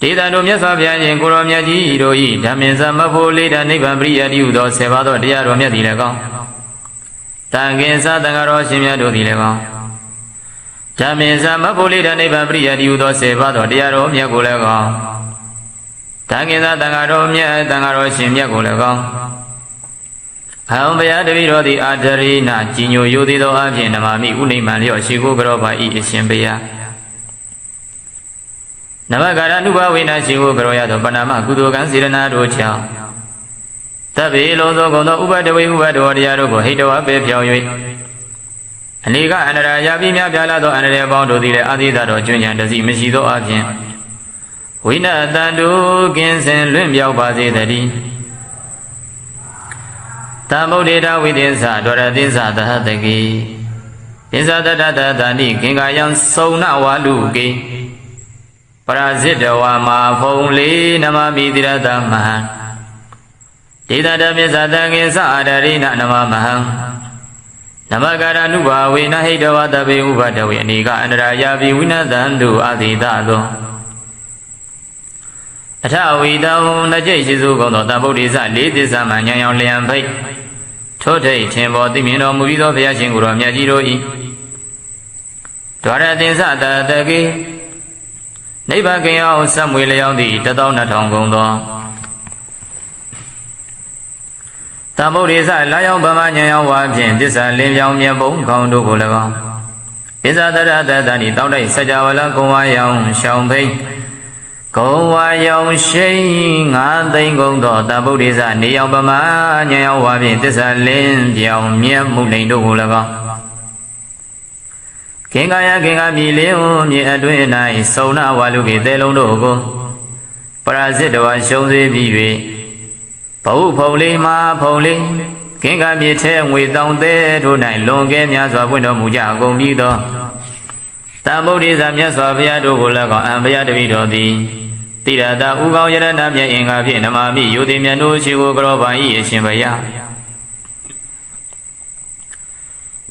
Dedanoမြတ်စွာဘုရားရှင်ကိုရောမြတ်ကြီးတို့ဤဓမ္မင်္စမဖို့လေးတာနိဗ္ဗာန်ပရိယတိဟုသောဆေပါသောတရားတော်မြတ်သည်လည်းကောင်းတန်ခင်္စတန်ဃာတော်ရှင်မြတ်တို့သည်လည်းကောင်းဓမ္မင်္စမဖို့လေးတာနိဗ္ဗာန်ပရိယတိဟုသောဆေပါသောတရားတော်မြတ်ကိုလည်းကောင်းတန်ခင်္စတန်ဃာတော်မြတ်တန်ဃာတော်ရှင်မြတ်ကိုလည်းကောင်းအဟံဘုရားတပည့်တော်သည်အာတရိနာကြီးညိုယိုသေးသောအဖြင့်နမမိဥနိမ္မာန်လျော့ရှိကိုကြောပါဤအရှင်ဘုရားနမကာရနုဘဝိနာရှိကိုကြောရသောပဏာမကုသိုလ်ကံစေရနာတို့ကြောင့်တဗ္ဗေလုံးစုံကုန်သောဥပဒဝိဥပဒေတရားတို့ကိုဟိတဝပေပြောင်း၍အနိကအန္တရာယာပြီးများပြားလာသောအန္တရာယ်ပေါင်းတို့သည်လည်းအာသီသတော်ကျွဉ္ဉံတစီမရှိသောအဖြင့်ဝိနတန္တုကင်းစင်လွင့်မြောက်ပါစေတည်းတမ္ဗုဒ္ဓေတဝိသေသဒရသေသသဟတကိပိဇာတတတတဏိကင်္ကာယံစုံနဝါလူကေပရာဇိတဝါမာဖုံလေးနမမိတိရတမဟံဒေသတပိဇာတံကိသအာဒရိနနမမဟံနမကာရနုဘာဝေနဟိတဝတပေဥပဒဝေအနိကအန္တရာယာပိဝိနတံတုအာသီသသောအထဝိတံနှစ်ကျိတ်ရှိစုကုန်သောတဗုဒ္ဓိသလေးသစ္စာမှဉာဏ်ရောင်လျံဖိတ်ထို့ထိတ်ထင်ပေါ်သိမြင်တော်မူပြီးသောဘုရားရှင်ကိုယ်တော်မြတ်ကြီးတို့၏ဒွါရသင်္စတတကေနိဗ္ဗာန်ကင်အောင်ဆက်မွေလျောင်းသည့်12000ကုန်သောတဗုဒ္ဓိသလာရောက်ဗမာဉာဏ်ရောင်ဝါဖြင့်သစ္စာလင်းပြောင်းမြတ်ဘုံခေါင်းတို့ကို၎င်းပိဇာတရတတဏိတောင်းတိုက်စัจ java လကုံဝါရောင်ရှောင်းဖိတ်ကုံဝါရောင်ရှိန်9သိန်းကုန်သောတဗုဒ္ဓိသနေရောက်ပမာဉာဏ်ရောက်ဝါဖြင့်သစ္စာလင်းပြောင်းမြတ်မှုလိန်တို့ကို၎င်းကင်္ကာယကင်္ကာမြေလင်းမြေအတွင်း၌စုံနာဝါလူကေတဲလုံးတို့ကိုပရာဇိတဝါရှုံးစေပြီး၍ဘဝဖုံလေးမှာဖုံလေးကင်္ကာမြေထဲငွေတောင်သေးတို့၌လွန်ကဲများစွာပွင့်တော်မူကြကုန်ပြီးသောတမ္ဗုဒ္ဓိသမြတ်စွာဘုရားတို့ကိုလည်းကောင်းအံဘုရားတပည့်တော်သည်တိရတာဥကောင်းယရဏမြတ်အင်္ဂါဖြင့်နမမိယုတိမြတ်တို့ရှိကိုကြောပါ၏အရှင်ဘုရား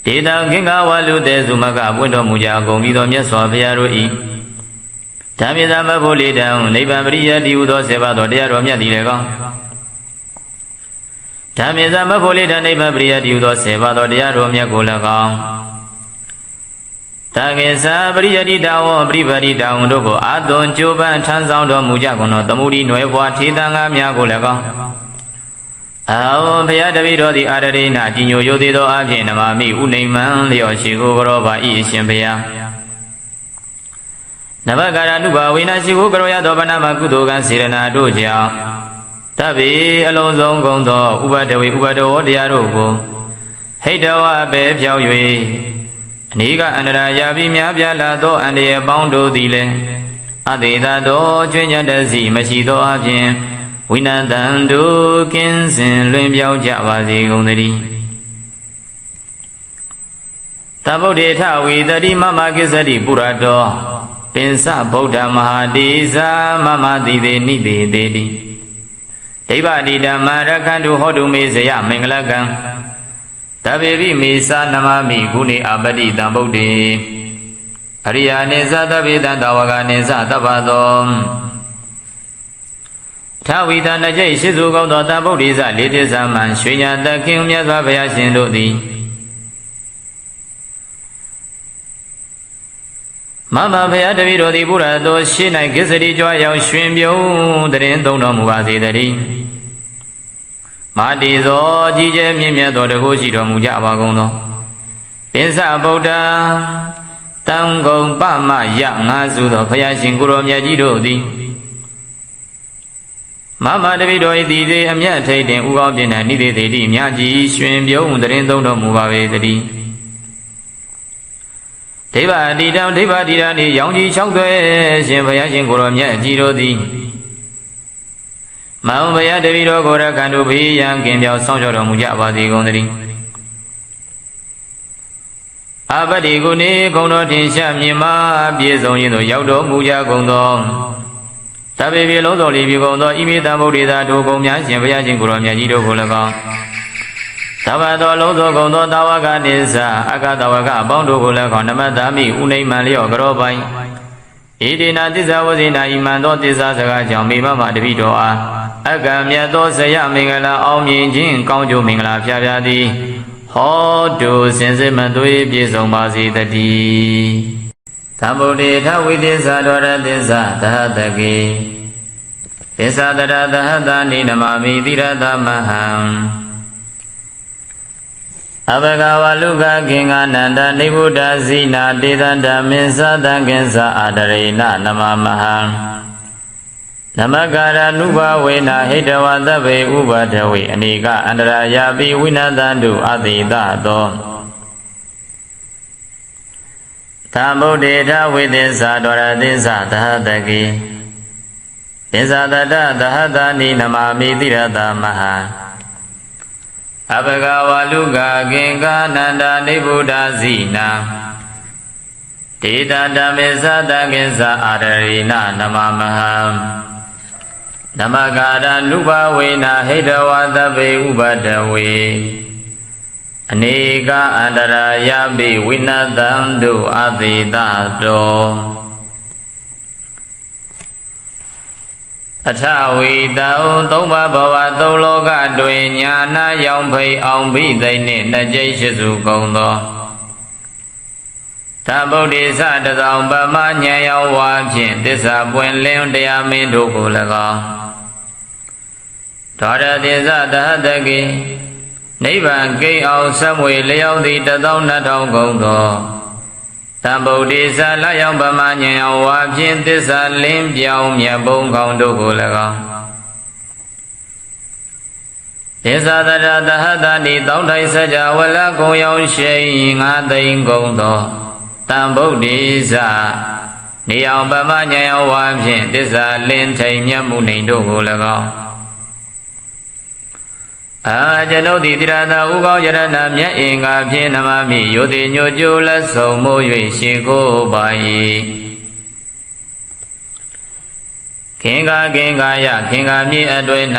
ဒေတာကင်္ဂဝါလူသေးစုမကပွင့်တော်မူကြကုန်ပြီးသောမြတ်စွာဘုရားတို့၏ဓမ္မသမဖို့လေးတံနိဗ္ဗာန်ပရိယတိဟုသောဆေပါသောတရားတော်မြတ်သည်လည်းကောင်းဓမ္မသမဖို့လေးတံနိဗ္ဗာန်ပရိယတိဟုသောဆေပါသောတရားတော်မြတ်ကိုလည်းကောင်းတကေသာပရိယတိတဝပရိပတိတဝတို့ကိုအာသွန်ကြိုးပမ်းထမ်းဆောင်တော်မူကြကုန်သောသမုဒိနွယ်ဘွားထေသံဃာများကိုလည်းကောင်းအာဝဘုရားတပည့်တော်သည်အာရရိနာကြီးညိုယိုသေးသောအဖြင့်နမမိဥနိမ္မံလျော့ရှိကိုကြောပါ၏အရှင်ဘုရားနဘကာရနုဘဝိနာရှိကိုကြောရသောဗနာမကုသိုလ်ကံစေရနာတို့ကြောင့်တဗ္ဗေအလုံးစုံကုန်သောဥပဒဝေဥပဒေဝတရားတို့ကိုဟိတဝပဲဖြောင်း၍အနိကအန္တရာယာပြီးများပြားလာသောအန္တရာယ်ပေါင်းတို့သည်လည်းအသေသာသောကျွဉ္ဉတစီမရှိသောအပြင်ဝိနတံတုကင်းစင်လွင်ပြောင်းကြပါစေကုန်သတည်းတဗုဒ္ဓေထဝိတတိမမကိစ္စတိပုရတောပင်စဗုဒ္ဓမဟာတိဇာမမတိသေနိသေတေတိဒိဗ္ဗတိဓမ္မရခန္တုဟောတုမေဇယမင်္ဂလကံတဗ္ဗေပိမေသနမမိဂုဏေအပတိတံဗုဒ္ဓေအရိယာနိသသဗ္ဗေတံတဝကနိသသဗ္ဗသောထဝိတနကြိတ်ရှိစုကောင်းသောတဗုဒ္ဓိသလေးသစ္စာမှရွှေညာတခင်မြတ်စွာဘုရားရှင်တို့သည်မမဘုရားတပည့်တော်သည်ဘုရားတော်ရှေ့၌ကိစ္စတိကြွားရောက်ရွှင်ပြုံးတရင်သုံးတော်မူပါစေတည်းမာတိသောကြီးကျယ်မြင့်မြတ်သောတကုရှိတော်မူကြပါကုန်သောပိစဗုဒ္ဓတံဂုံပမယငါစုသောဘုရားရှင်ကိုယ်တော်မြတ်ကြီးတို့သည်မမတပိတော်၏တည်သေးအမြတ်ထိတ်တင်ဥကောင်းပြင်းတဲ့နိသေတိတိမြတ်ကြီးရွှင်ပြုံးတရင်သုံးတော်မူပါပေတည်းဒိဗ္ဗတိတံဒိဗ္ဗတိတံဤရောင်ကြီး၆သွဲရှင်ဘုရားရှင်ကိုယ်တော်မြတ်ကြီးတို့သည်မောင်ဘုရားတပည့်တော်ကိုရခန္တုဘေးရန်ကင်ပြောင်းဆောင်ကြောတော်မူကြပါစေကုန်သတည်းအပတိကုနေဂုံတော်ထင်ရှားမြင်မာပြည့်စုံခြင်းသို့ရောက်တော်မူကြကုန်သောတဗ္ဗေပြေလုံးတော်လီပြေကုန်သောဣမိတံဗုဒ္ဓေသာတို့ကုန်များရှင်ဘုရားရှင်ကိုယ်တော်မြတ်ကြီးတို့ကို၎င်း သဗ္ဗသောလုံးသောကုံသောတာဝကနိစ္စအကတဝကအပေါင်းတို့ကိုလည်းခေါ်နမတာမိဥနိမံလျော့ကြောပိုင်ဣတိနာသစ္စာဝဇိနာဣမံသောသစ္စာစကားကြောင့်မိမမတပိတော်အားအကံမြတ်သောဇယမင်္ဂလာအောင်မြင်ခြင်းကောင်းကျိုးမင်္ဂလာဖျားဖျားသည်ဟောတုစင်စစ်မသွေးပြည့်စုံပါစေတည်းသမ္ဗုဒ္ဓေထဝိသစ္စာတော်ရသစ္စာသဟတကေသစ္စာတရသဟတနိနမမိတိရသမဟံအဘဂဝလုကကင်္ဂနန္တနိဗ္ဗုဒ္ဓဇိနာတေသန္တမင်းသတံကင်္စာအာတရေနနမမဟံနမကာရနုဘဝေနဟိတဝသဗ္ဗေဥပဒဝေအနိကအန္တရာယာပိဝိနသန္တုအတိတသောသမုဒ္ဒေထဝိသစ္စာတော်ရသစ္စာသဟတကေသစ္စာတတသဟတနိနမမိတိရသမဟံအဘဂဝလုကကင်္ဂနန္ဒနိဗ္ဗုဒ္ဓဇိနာတေတတမေသတံကင်္စာအာရရေနနမမဟံနမကာရနုဘဝေနဟိတဝသဗ္ဗေဥပဒဝေအနိကအန္တရာယပိဝိနသန္တုအတိတတောအထဝိတောသုံးပါးဘဝသုံးလောကတွင်ညာနာရောင်ဖိအောင်ဘိသိနှင့်နှစ်ကျိတ်ရှိစုကုန်သောသမ္ဗုဒ္ဓေသတသောပမဉ္ဇဉ်ရောဝါဖြင့်သစ္စာပွင့်လင်းတရားမင်းတို့ကို၎င်းဒေါရသေသသဟတကေနိဗ္ဗာန်ကိန်းအောင်ဆက်မွေလျောင်းသည့်12000ကုန်သောသမ္ဗုဒ္ဓေသလျောင်းပမဉ္ဇဉ်ရောဝါဖြင့်သစ္စာလင်းပြောင်းမြတ်ဘုံကောင်းတို့ကို၎င်းသစ္စာတရသဟတနိတောင်းထိုင်စကြဝဠာကုံရောင်ရှိ9သိန်းကုန်သောတံဗုဒ္ဓေသနေအောင်ပမဉ္ဇဉ်ရောဝါဖြင့်သစ္စာလင်းထိန်မြတ်မှုနေတို့ကို၎င်းကျွန်ုပ်သည်တိရဏဥကောင်းယရဏမြတ်အင်္ဂါဖြင့်နမမိယောတိညိုကျိုးလက်ဆုံမိုး၍ရှေကိုပါ၏ခင်္ဂယခင်္ဂမြေအတွင်၌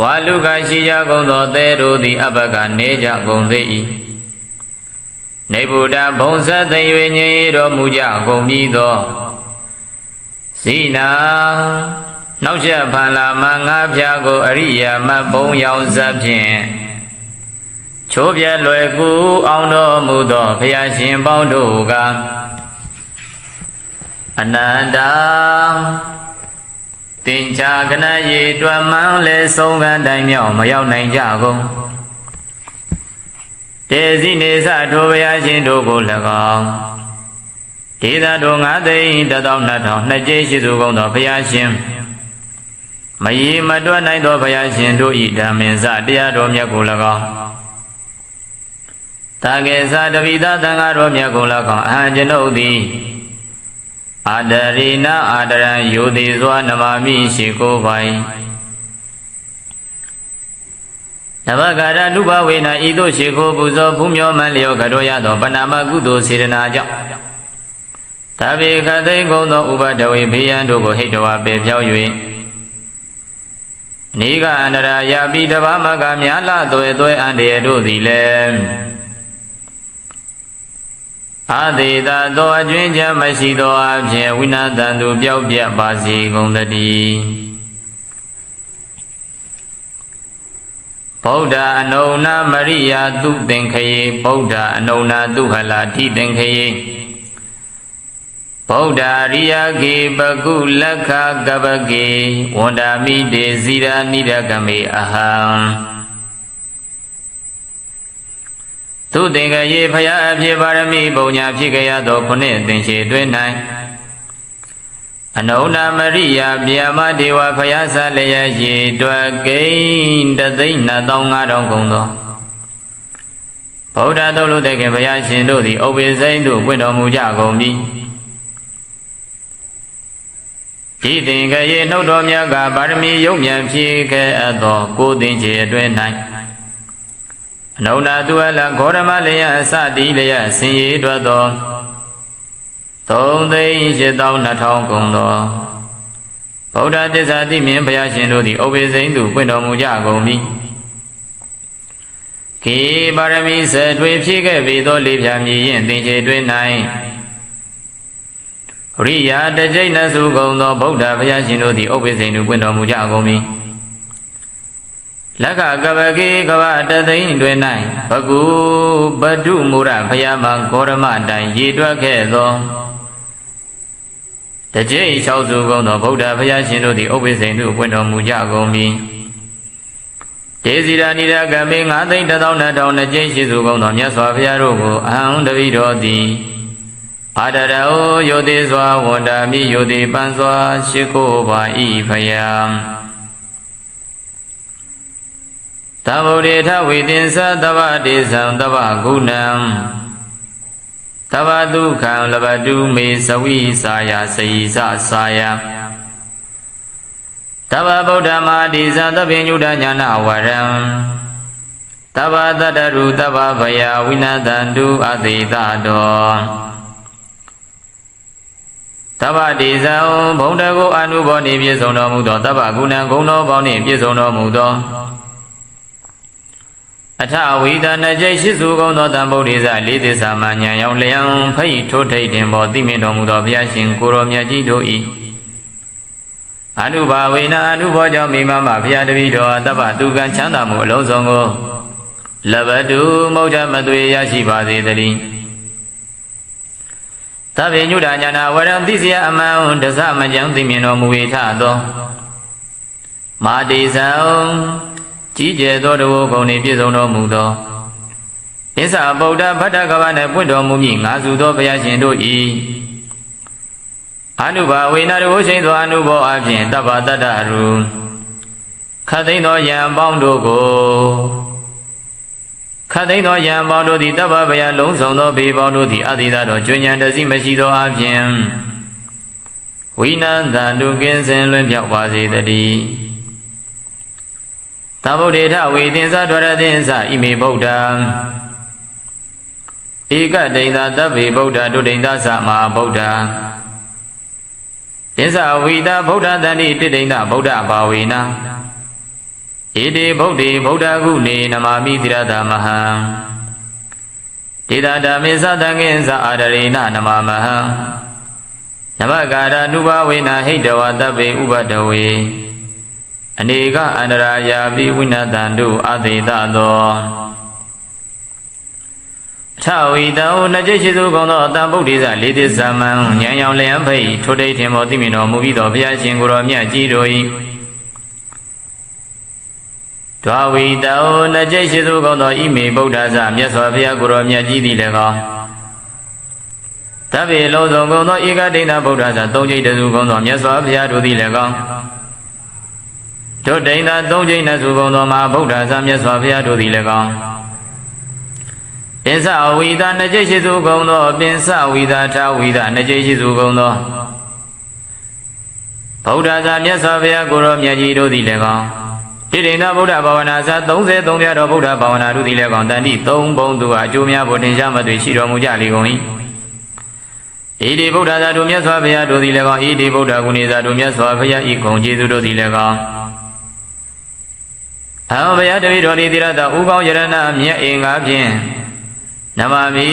ဝါလူကရှိကြကုန်သောသဲတို့သည်အဘကနေကြကုန်သေး၏နေဗုဒ္ဓဘုံဇတ်သိ၍ငြိမ်တော်မူကြကုန်ပြီးသောဇိနာနောက်ချက်ဖန်လာမငါးဖြာကိုအရိယာမတ်ဘုံရောင်ဇတ်ဖြင့်ချိုးပြဲလွယ်ကူအောင်တော်မူသောဘုရားရှင်ပေါင်းတို့ကအနန္တတင်ချာကနရေတွင်မှန်းလဲဆုံးကတိုင်းမြောက်မရောက်နိုင်ကြကုန်တေစီနေသထိုဘုရားရှင်တို့ကို၎င်းဒေသတို့9သိန်း12000နှစ်ကျိရှိသူကုန်သောဘုရားရှင်မယီမတွက်နိုင်သောဘုရားရှင်တို့ဤဓမ္မင်္စတရားတော်မြတ်ကို၎င်းတာကေသတပိသသံဃာတော်မြတ်ကို၎င်းအဟံကျွန်ုပ်သည်အာတရိနအာတရံယောတိစွာနမမိရှိကိုပိုင်နမကာရနုဘဝေနဤသို့ရှိခိုးပူဇော်ဖူးမြော်မှန်လျောကတော်ရသောပဏာမကုသိုလ်စေတနာကြောင့်တဗေခသိကုံသောဥပဒဝေဘေးရန်တို့ကိုဟိတဝါပေဖြောက်၍နိဂအန္တရာယာပိတဘာမကမြာလသွဲအန္တရာတို့သည်လည်းအာသေသာသောအကျွင်းချမ်းမရှိသောအဖြစ်ဝိနာတန်သူပျောက်ပြတ်ပါစေကုန်သတည်းဗုဒ္ဓအနုနာမရိယာသူသင်္ခယေဗုဒ္ဓအနုနာသူဟလာတိသင်္ခယေဗုဒ္ဓရိယကေပကုလက္ခကပကေဝန္ဒာမိတေဇိရာနိဒကမေအဟံသူသင်္ခယေဖယားအဖြစ်ပါရမီပုံညာဖြစ်ကြရသောခုနှစ်သင်္ချေတွင်၌အနုနာမရိယာဗျာမဒေဝဖယားဆလျက်ရေတွက်ကိန်း3,25000ကုန်သောဗုဒ္ဓတို့လူတဲ့ခင်ဘုရားရှင်တို့သည်ဥပ္ပေစိန်တို့ပွင့်တော်မူကြကုန်ပြီဒီသင်္ခယေနှုတ်တော်မြတ်ကပါရမီယုံမြန်ဖြည့်ခဲ့အပ်သောကိုသင်္ချေအတွင်း၌အနုနာသူအလဂေါရမလျက်အစတိလျက်ဆင်ရည်ထွက်သော3,82000ကုန်သောဗုဒ္ဓသစ္စာတိမြင်ဘုရားရှင်တို့သည်ဥပ္ပေစိန်သို့ပွင့်တော်မူကြကုန်ပြီ ခေပါရမီဆက်ထွေဖြစ်ခဲ့ပြီသောလေးဖြာမြည်ရင်သင်္ချေတွင်၌ရိယာတကြိတ်နစုကုန်သောဗုဒ္ဓဘုရားရှင်တို့သည်ဥပ္ပစိန်တို့ပွင့်တော်မူကြကုန်ပြီလက္ခကပကေကဗတသိန်းတွင်၌ဘကုပတုမူရဘုရားမှာဂေါရမတိုင်ရေတွက်ခဲ့သောတကြိတ်၆စုကုန်သောဗုဒ္ဓဘုရားရှင်တို့သည်ဥပ္ပစိန်တို့ပွင့်တော်မူကြကုန်ပြီဒေဇိရာနိရကမေ9သိန်း12,000ကျိန်းရှိစုကုန်သောမြတ်စွာဘုရားတို့ကိုအဟံတပိတော်သည်အာဒရောယောတိစွာဝန္တာမိယောတိပန်စွာရှိခိုးပါ၏ဖယံသဗ္ဗုဒေထဝိတင်္စသဗ္ဗဒေသံသဗ္ဗဂုဏံသဗ္ဗဒုက္ခံလဘတုမေသဝိစာယစေယသစာယသဗ္ဗဗုဒ္ဓမာတိဇံသဗ္ဗညုတညာနာဝရံသဗ္ဗတတ္တရုသဗ္ဗဗယဝိနတံတုအသေတတောသဗ္ဗတိဇံဘုံတကိုအနုဘောနှင့်ပြည့်စုံတော်မူသောသဗ္ဗဂုဏံဂုဏ်တော်ပေါင်းနှင့်ပြည့်စုံတော်မူသောအထဝိဒနာကျိရှိစုကုန်သောတံဗုဒ္ဓိဇလေးသစ္စာမှဉာဏ်ရောက်လျံဖိတ်ထိုးထိတ်တင်ပေါ်သိမြင်တော်မူသောဘုရားရှင်ကိုရောမြတ်ကြီးတို့၏အနုဘာဝေနအနုဘောကြောင့်မိမမဘုရားတပည့်တော်သဗ္ဗသူကံချမ်းသာမှုအလုံးစုံကိုလဘတုမௌဒမသွေရရှိပါစေတည်းသဗ္ဗညုတညာနာဝရံသိစရာအမှန်တစမကြံသိမြင်တော်မူ၏ထသောမာတိဇံကြီးကျယ်သောတဝဂုဏ်နှင့်ပြည့်စုံတော်မူသောဣစ္ဆာဗုဒ္ဓဗတ္တကဗနှင့်ပွင့်တော်မူမည်ငါစုသောဘုရားရှင်တို့၏အနုဘာဝေနတဝရှိန်သောအနုဘောအဖြင့်တဗ္ဗတတ္တရုခတ်သိမ်းသောယံပေါင်းတို့ကိုခတ်သိမ်းသောယံပေါင်းတို့သည်တဗ္ဗဗယလုံးစုံသောဘေပေါင်းတို့သည်အတိသတော်ကျွဉဏ်တစီမရှိသောအဖြင့်ဝိနန္တံတုကင်းစင်လွင်ပြောက်ပါစေတည်းသဗ္ဗုဒေထဝေသင်္စဒွရသင်္စဣမေဗုဒ္ဓံဧကဒိဋ္ဌသဗ္ဗေဗုဒ္ဓဒုဒိဋ္ဌသမဟာဗုဒ္ဓသင်္စဝိတာဗုဒ္ဓတန္တိတိဒိဋ္ဌဗုဒ္ဓဘာဝေနဣတိဗုဒ္ဓေဗုဒ္ဓဂုဏေနမာမိတိရသမဟံဒေတာဓမ္မေသတံငင်္စအာဒရေနနမမဟံနမကာရနုဘဝေနဟိတဝသဗ္ဗေဥပတဝေအနေကအန္တရာယာပိဝိနတံတုအသေတသောထဝိတံနကျိရှိစုကုန်သောတံဗုဒ္ဓိဇလေးသစ္စာမံဉာဏ်ရောင်လျံဖိတ်ထိုတိတ်ထင်မောသိမြင်တော်မူပြီးသောဘုရားရှင်ကိုယ်တော်မြတ်ကြီးတို့၏ဒွါဝိတံနကျိရှိစုကုန်သောဣမေဗုဒ္ဓဇမြတ်စွာဘုရားကိုယ်တော်မြတ်ကြီးသည်လည်းကောသဗ္ဗေလုံးစုံကုန်သောဧကဒိဋ္ဌဗုဒ္ဓဇသုံးကျိတ်တစုကုန်သောမြတ်စွာဘုရားတို့သည်လည်းကောဒုဒိဋ္ဌသုံးကျိတ်နစုကုန်သောမဟာဗုဒ္ဓဇမြတ်စွာဘုရားတို့သည်လည်းကောပင်စဝိတာနှစ်ကျိတ်ရှိစုကုန်သောပင်စဝိတာထဝိတာနှစ်ကျိတ်ရှိစုကုန်သောဗုဒ္ဓဇာမြတ်စွာဘုရားကိုယ်တော်မြတ်ကြီးတို့သည်လည်းကောတိဋ္ဌိဗုဒ္ဓဘာဝနာဇာ33ပြတော်ဗုဒ္ဓဘာဝနာတို့သည်လည်းကောတန်တိ3ဘုံသူအကျိုးများဖို့တင်ရှားမသွေရှိတော်မူကြလေကုန်၏ဣတိဗုဒ္ဓဇာတို့မြတ်စွာဘုရားတို့သည်လည်းကောဣတိဗုဒ္ဓဂုဏေဇာတို့မြတ်စွာဘုရားဤဂုဏ်ကျေးဇူးတို့သည်လည်းကောအဘယတပိတော်ဒီတိရတဥကောင်းယရဏမြတ်အင်္ဂါဖြင့်နမမီ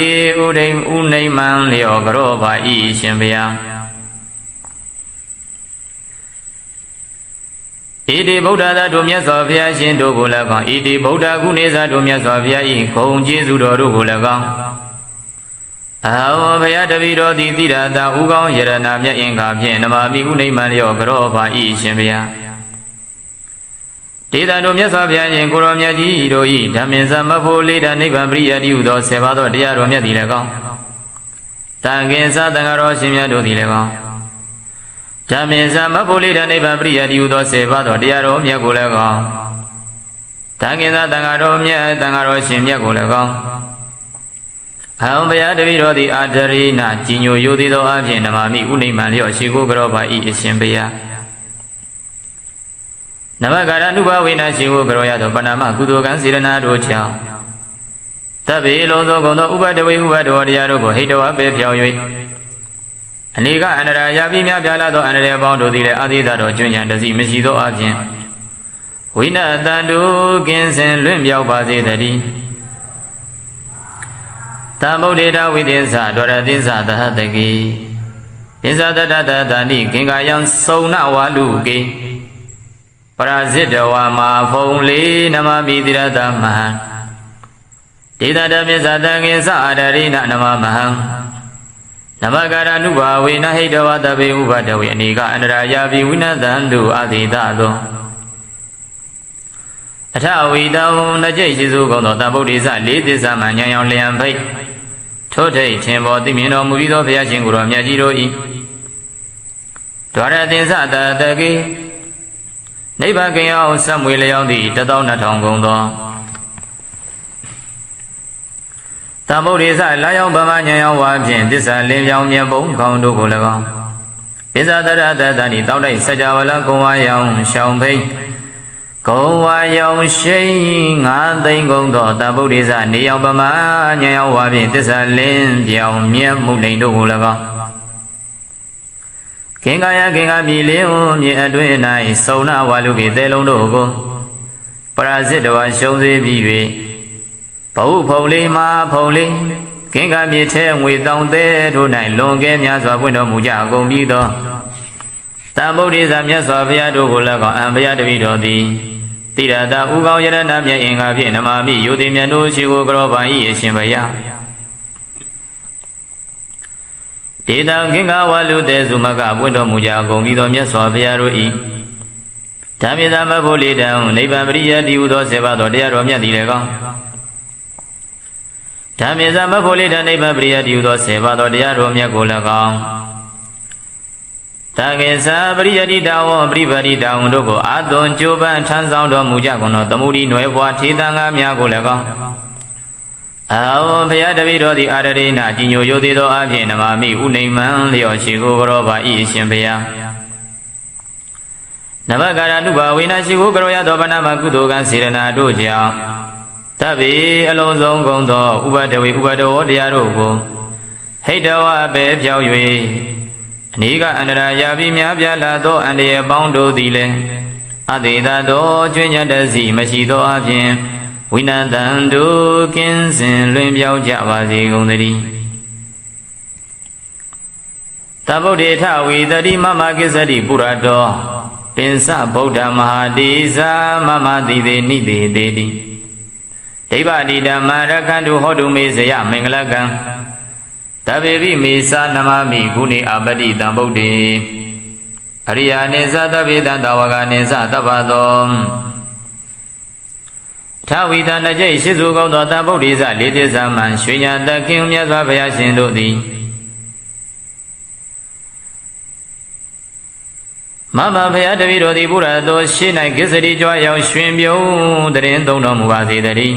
ဥဒိမ်ဥနိမံလျောကရောပါဤရှင်ဘုရားဣတိဗုဒ္ဓသာတို့မြတ်စွာဘုရားရှင်တို့ကိုလည်းကောင်းဣတိဗုဒ္ဓကုနေသာတို့မြတ်စွာဘုရားဤဂုဏ်ကျေးဇူးတော်တို့ကိုလည်းကောင်းအဟောဘုရားတပိတော်ဒီတိရတဥကောင်းယရဏမြတ်အင်္ဂါဖြင့်နမမီဥနိမံလျောကရောပါဤရှင်ဘုရားဒေသတို့မြတ်စွာဘုရားရှင်ကိုရောမြတ်ကြီးတို့ဤဓမ္မင်စမဖို့လေးတာနိဗ္ဗာန်ပရိယတိဟုသော10ပါးသောတရားတော်မြတ်သည်လည်းကောင်းတန်ခင်စသံဃာတော်ရှင်မြတ်တို့သည်လည်းကောင်းဓမ္မင်စမဖို့လေးတာနိဗ္ဗာန်ပရိယတိဟုသော10ပါးသောတရားတော်မြတ်ကိုလည်းကောင်းတန်ခင်စသံဃာတော်မြတ်သံဃာတော်ရှင်မြတ်ကိုလည်းကောင်းအဟံဘုရားတပည့်တော်သည်အာဒရိနာကြီးညိုယိုသည်သောအဖြင့်နမမိဥနိမံလျောရှိကိုကြောပါဤအရှင်ဘုရားနမကာရနုဘဝေနရှိဝကရောရသောပဏာမကုသိုလ်ကံစေရနာတို့ကြောင့်တဗ္ဗေလုံးစုံကုန်သောဥပတဝေဥပတောတရားတို့ကိုဟိတဝပေဖြောင်း၍အနေကအန္တရာယာပိမြပြလာသောအန္တရာယ်ပေါင်းတို့သည်လည်းအာသီသတော်ကျွဉ္ဉံတစီမရှိသောအပြင်ဝိနတံတုကင်းစင်လွင့်မြောက်ပါစေတည်း ဗုဒ္ဓေတဝိသေသဒွရတိသသဟတကိပိဇာတတတတဏိခင်္ကာယံစုံနဝါလူကေပရာဇိတဝါမာဖုံလေးနမမိတိရတမဟံဒေသတပိဇာတငေသအာရရိနနမမဟံနမကာရနုဘာဝေနဟိတဝတဘေဥပတဝေအနိကအန္တရာယာပိဝိနသံတုအာတိတသောအထဝိတောနကြိတ်ရှိစုကုန်သောတဗုဒ္ဓိသလေးသစ္စာမှဉာဏ်ရောင်လျံဖိတ်ထို့ထိတ်ထင်ပေါ်သိမြင်တော်မူပြီးသောဘုရားရှင်ကိုယ်တော်မြတ်ကြီးတို့၏ဒွါရသင်္သတတကေနိဗ္ဗာန်ကင်အောင်ဆက်မွေလျောင်းသည့်12000ကုန်သောတဗုဒ္ဓိသလာရောက်ဗမာဉာဏ်ရောင်ဝါဖြင့်သစ္စာလင်းပြောင်းမြတ်ပုံကောင်းတို့ကို၎င်းပိဇာတရတတဏိတောက်တိုက်စကြဝဠာကုံဝါရောင်ရှောင်းဖိတ်ကုံဝါရောင်ရှိန်9သိန်းကုန်သောတဗုဒ္ဓိသနေရောက်ပမာဉာဏ်ရောက်ဝါဖြင့်သစ္စာလင်းပြောင်မြတ်မှုလိန်တို့ကို၎င်းခင်္ကာယခင်္ကာပြည်လင်းမြေအတွင်း၌စုံနာဝါလူကေသဲလုံးတို့ကိုပရာဇိတဝါရှုံးစေပြီး၍ဘဟုဖုံလေးမှာဖုံလေးခင်္ကာမြေထဲငွေတောင်သေးတို့၌လွန်ကဲများစွာပွင့်တော်မူကြကုန်ပြီးသောတဗုဒ္ဓိသမြတ်စွာဘုရားတို့ကို၎င်းအံဘုရားတပည့်တော်သည်တိရတာဥကောင်းယရဏမြတ်အင်္ဂါဖြင့်နမာမိယုတိမြတ်တို့ရှိကိုကြောပါ၏အရှင်ဘုရားဒေတံခင်္ကာဝလူတေစုမကပွင့်တော်မူကြကုန်ပြီးသောမြတ်စွာဘုရားတို့၏ဓမ္မသမဖို့လေတံနိဗ္ဗာန်ပရိယတိဟုသောဆေပါသောတရားတော်မြတ်သည်လည်းကောင်းဓမ္မသမဖို့လေတံနိဗ္ဗာန်ပရိယတိဟုသောဆေပါသောတရားတော်မြတ်ကိုလည်းကောင်းတကေသာပရိယတိတာဝပရိပတိတာဝတို့ကိုအာသွန်ကြိုးပမ်းထမ်းဆောင်တော်မူကြကုန်သောသမုဒိနွယ်ဘွားထေသံဃာများကိုလည်းကောင်းအာဝဘုရားတပည့်တော်သည်အာရရိနာကြီးညိုယုသေးသောအဖြစ်နမမိဥနိမံလျောရှိကိုကြောပါ၏အရှင်ဘုရားနဘကာရနုဘဝိနာရှိကိုကြောရသောဗနာမကုသိုလ်ကံစေရနာတို့ကြောင့်တဗ္ဗေအလုံးစုံကုန်သောဥပဒဝေဥပဒဝတရားတို့ကိုဟိတဝပဲပြောင်း၍အနိကအန္တရာယာပြီးများပြားလာသောအန္တရာယ်ပေါင်းတို့သည်လည်းအတေသာသောကျွညတ်တစီမရှိသောအပြင်ဝိနတံတို့ကင်းစင်လွင်ပြောင်းကြပါစေကုန်သတည်းတဗုဒ္ဓေထဝီတတိမမကိစ္စတိပုရတောပင်စဗုဒ္ဓမဟာတိဇာမမတိသေနိသေတေတိဒိဗ္ဗတိဓမ္မရခန္တုဟောတုမေဇယမင်္ဂလကံတဗ္ဗေပိမေသနမမိဂုဏေအပတိတံဗုဒ္ဓေအရိယာနိသတဗ္ဗေတံတဝကနိသတပ္ပသောထဝီတနကြိတ်ရှိစုကောင်းသောတဗုဒ္ဓိသလေးသစ္စာမှရွှေညာတခင်မြတ်စွာဘုရားရှင်တို့သည်မမဘုရားတပည့်တော်သည်ဘုရားတော်ရှေ့၌ကိစ္စတိကြွားရောက်ရွှင်ပြုံးတရင်သုံးတော်မူပါစေတည်း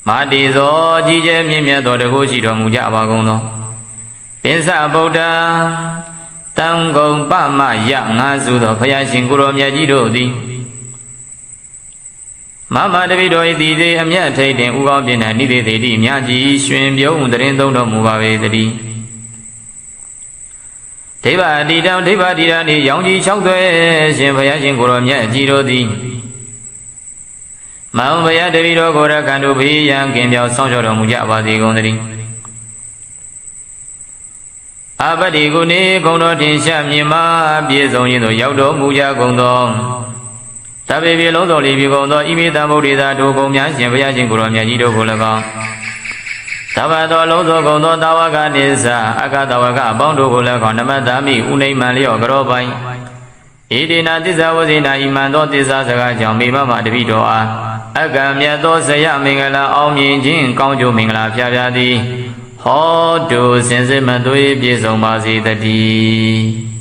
မာတိသောကြီးကျယ်မြင့်မြတ်သောတကုရှိတော်မူကြပါကုန်သောပင်စဗုဒ္ဓတံဂုံပမယငါစုသောဘုရားရှင်ကိုယ်တော်မြတ်ကြီးတို့သည်မမတပိတော်၏တည်သေးအမြတ်ထိတ်တင်ဥကောင်းပြင်းတဲ့နိသေသေတိမြတ်ကြီးရွှင်ပြုံးတရင်သုံးတော်မူပါပေတည်းဒိဗ္ဗတိတံဒိဗ္ဗတိရဏိရောင်ကြီး၆သွဲရှင်ဘုရားရှင်ကိုယ်တော်မြတ်ကြီးတို့သည်မောင်ဘုရားတပည့်တော်ကိုရကံတို့ဘေးရန်ကင်ပြောင်းဆောင်ကျော်တော်မူကြပါစေကုန်သတည်းအပတိကုနေဂုံတော်ထင်ရှားမြင်မာပြည့်စုံခြင်းသို့ရောက်တော်မူကြကုန်သောတဗ္ဗေပြေလုံးတော်လေးပြေကုန်သောဣမိတံဗုဒ္ဓေသာတို့ကုန်များရှင်ဘုရားရှင်ကိုယ်တော်မြတ်ကြီးတို့ကို၎င်းသဗ္ဗသောလုံးစုံကုန်သောတာဝကနိစ္စအကတဝကအပေါင်းတို့ကို၎င်းနမတ္တမိဥနိမံလျော့ကြောပိုင်ဣတိနာသစ္စာဝဇိနာဣမံသောသစ္စာစကားကြောင့်မိမမတပိတော်အားအကံမြတ်သောဇယမင်္ဂလာအောင်မြင်ခြင်းကောင်းကျိုးမင်္ဂလာဖျားဖျားသည်ဟောတုစင်စစ်မသွေးပြည့်စုံပါစေတည်း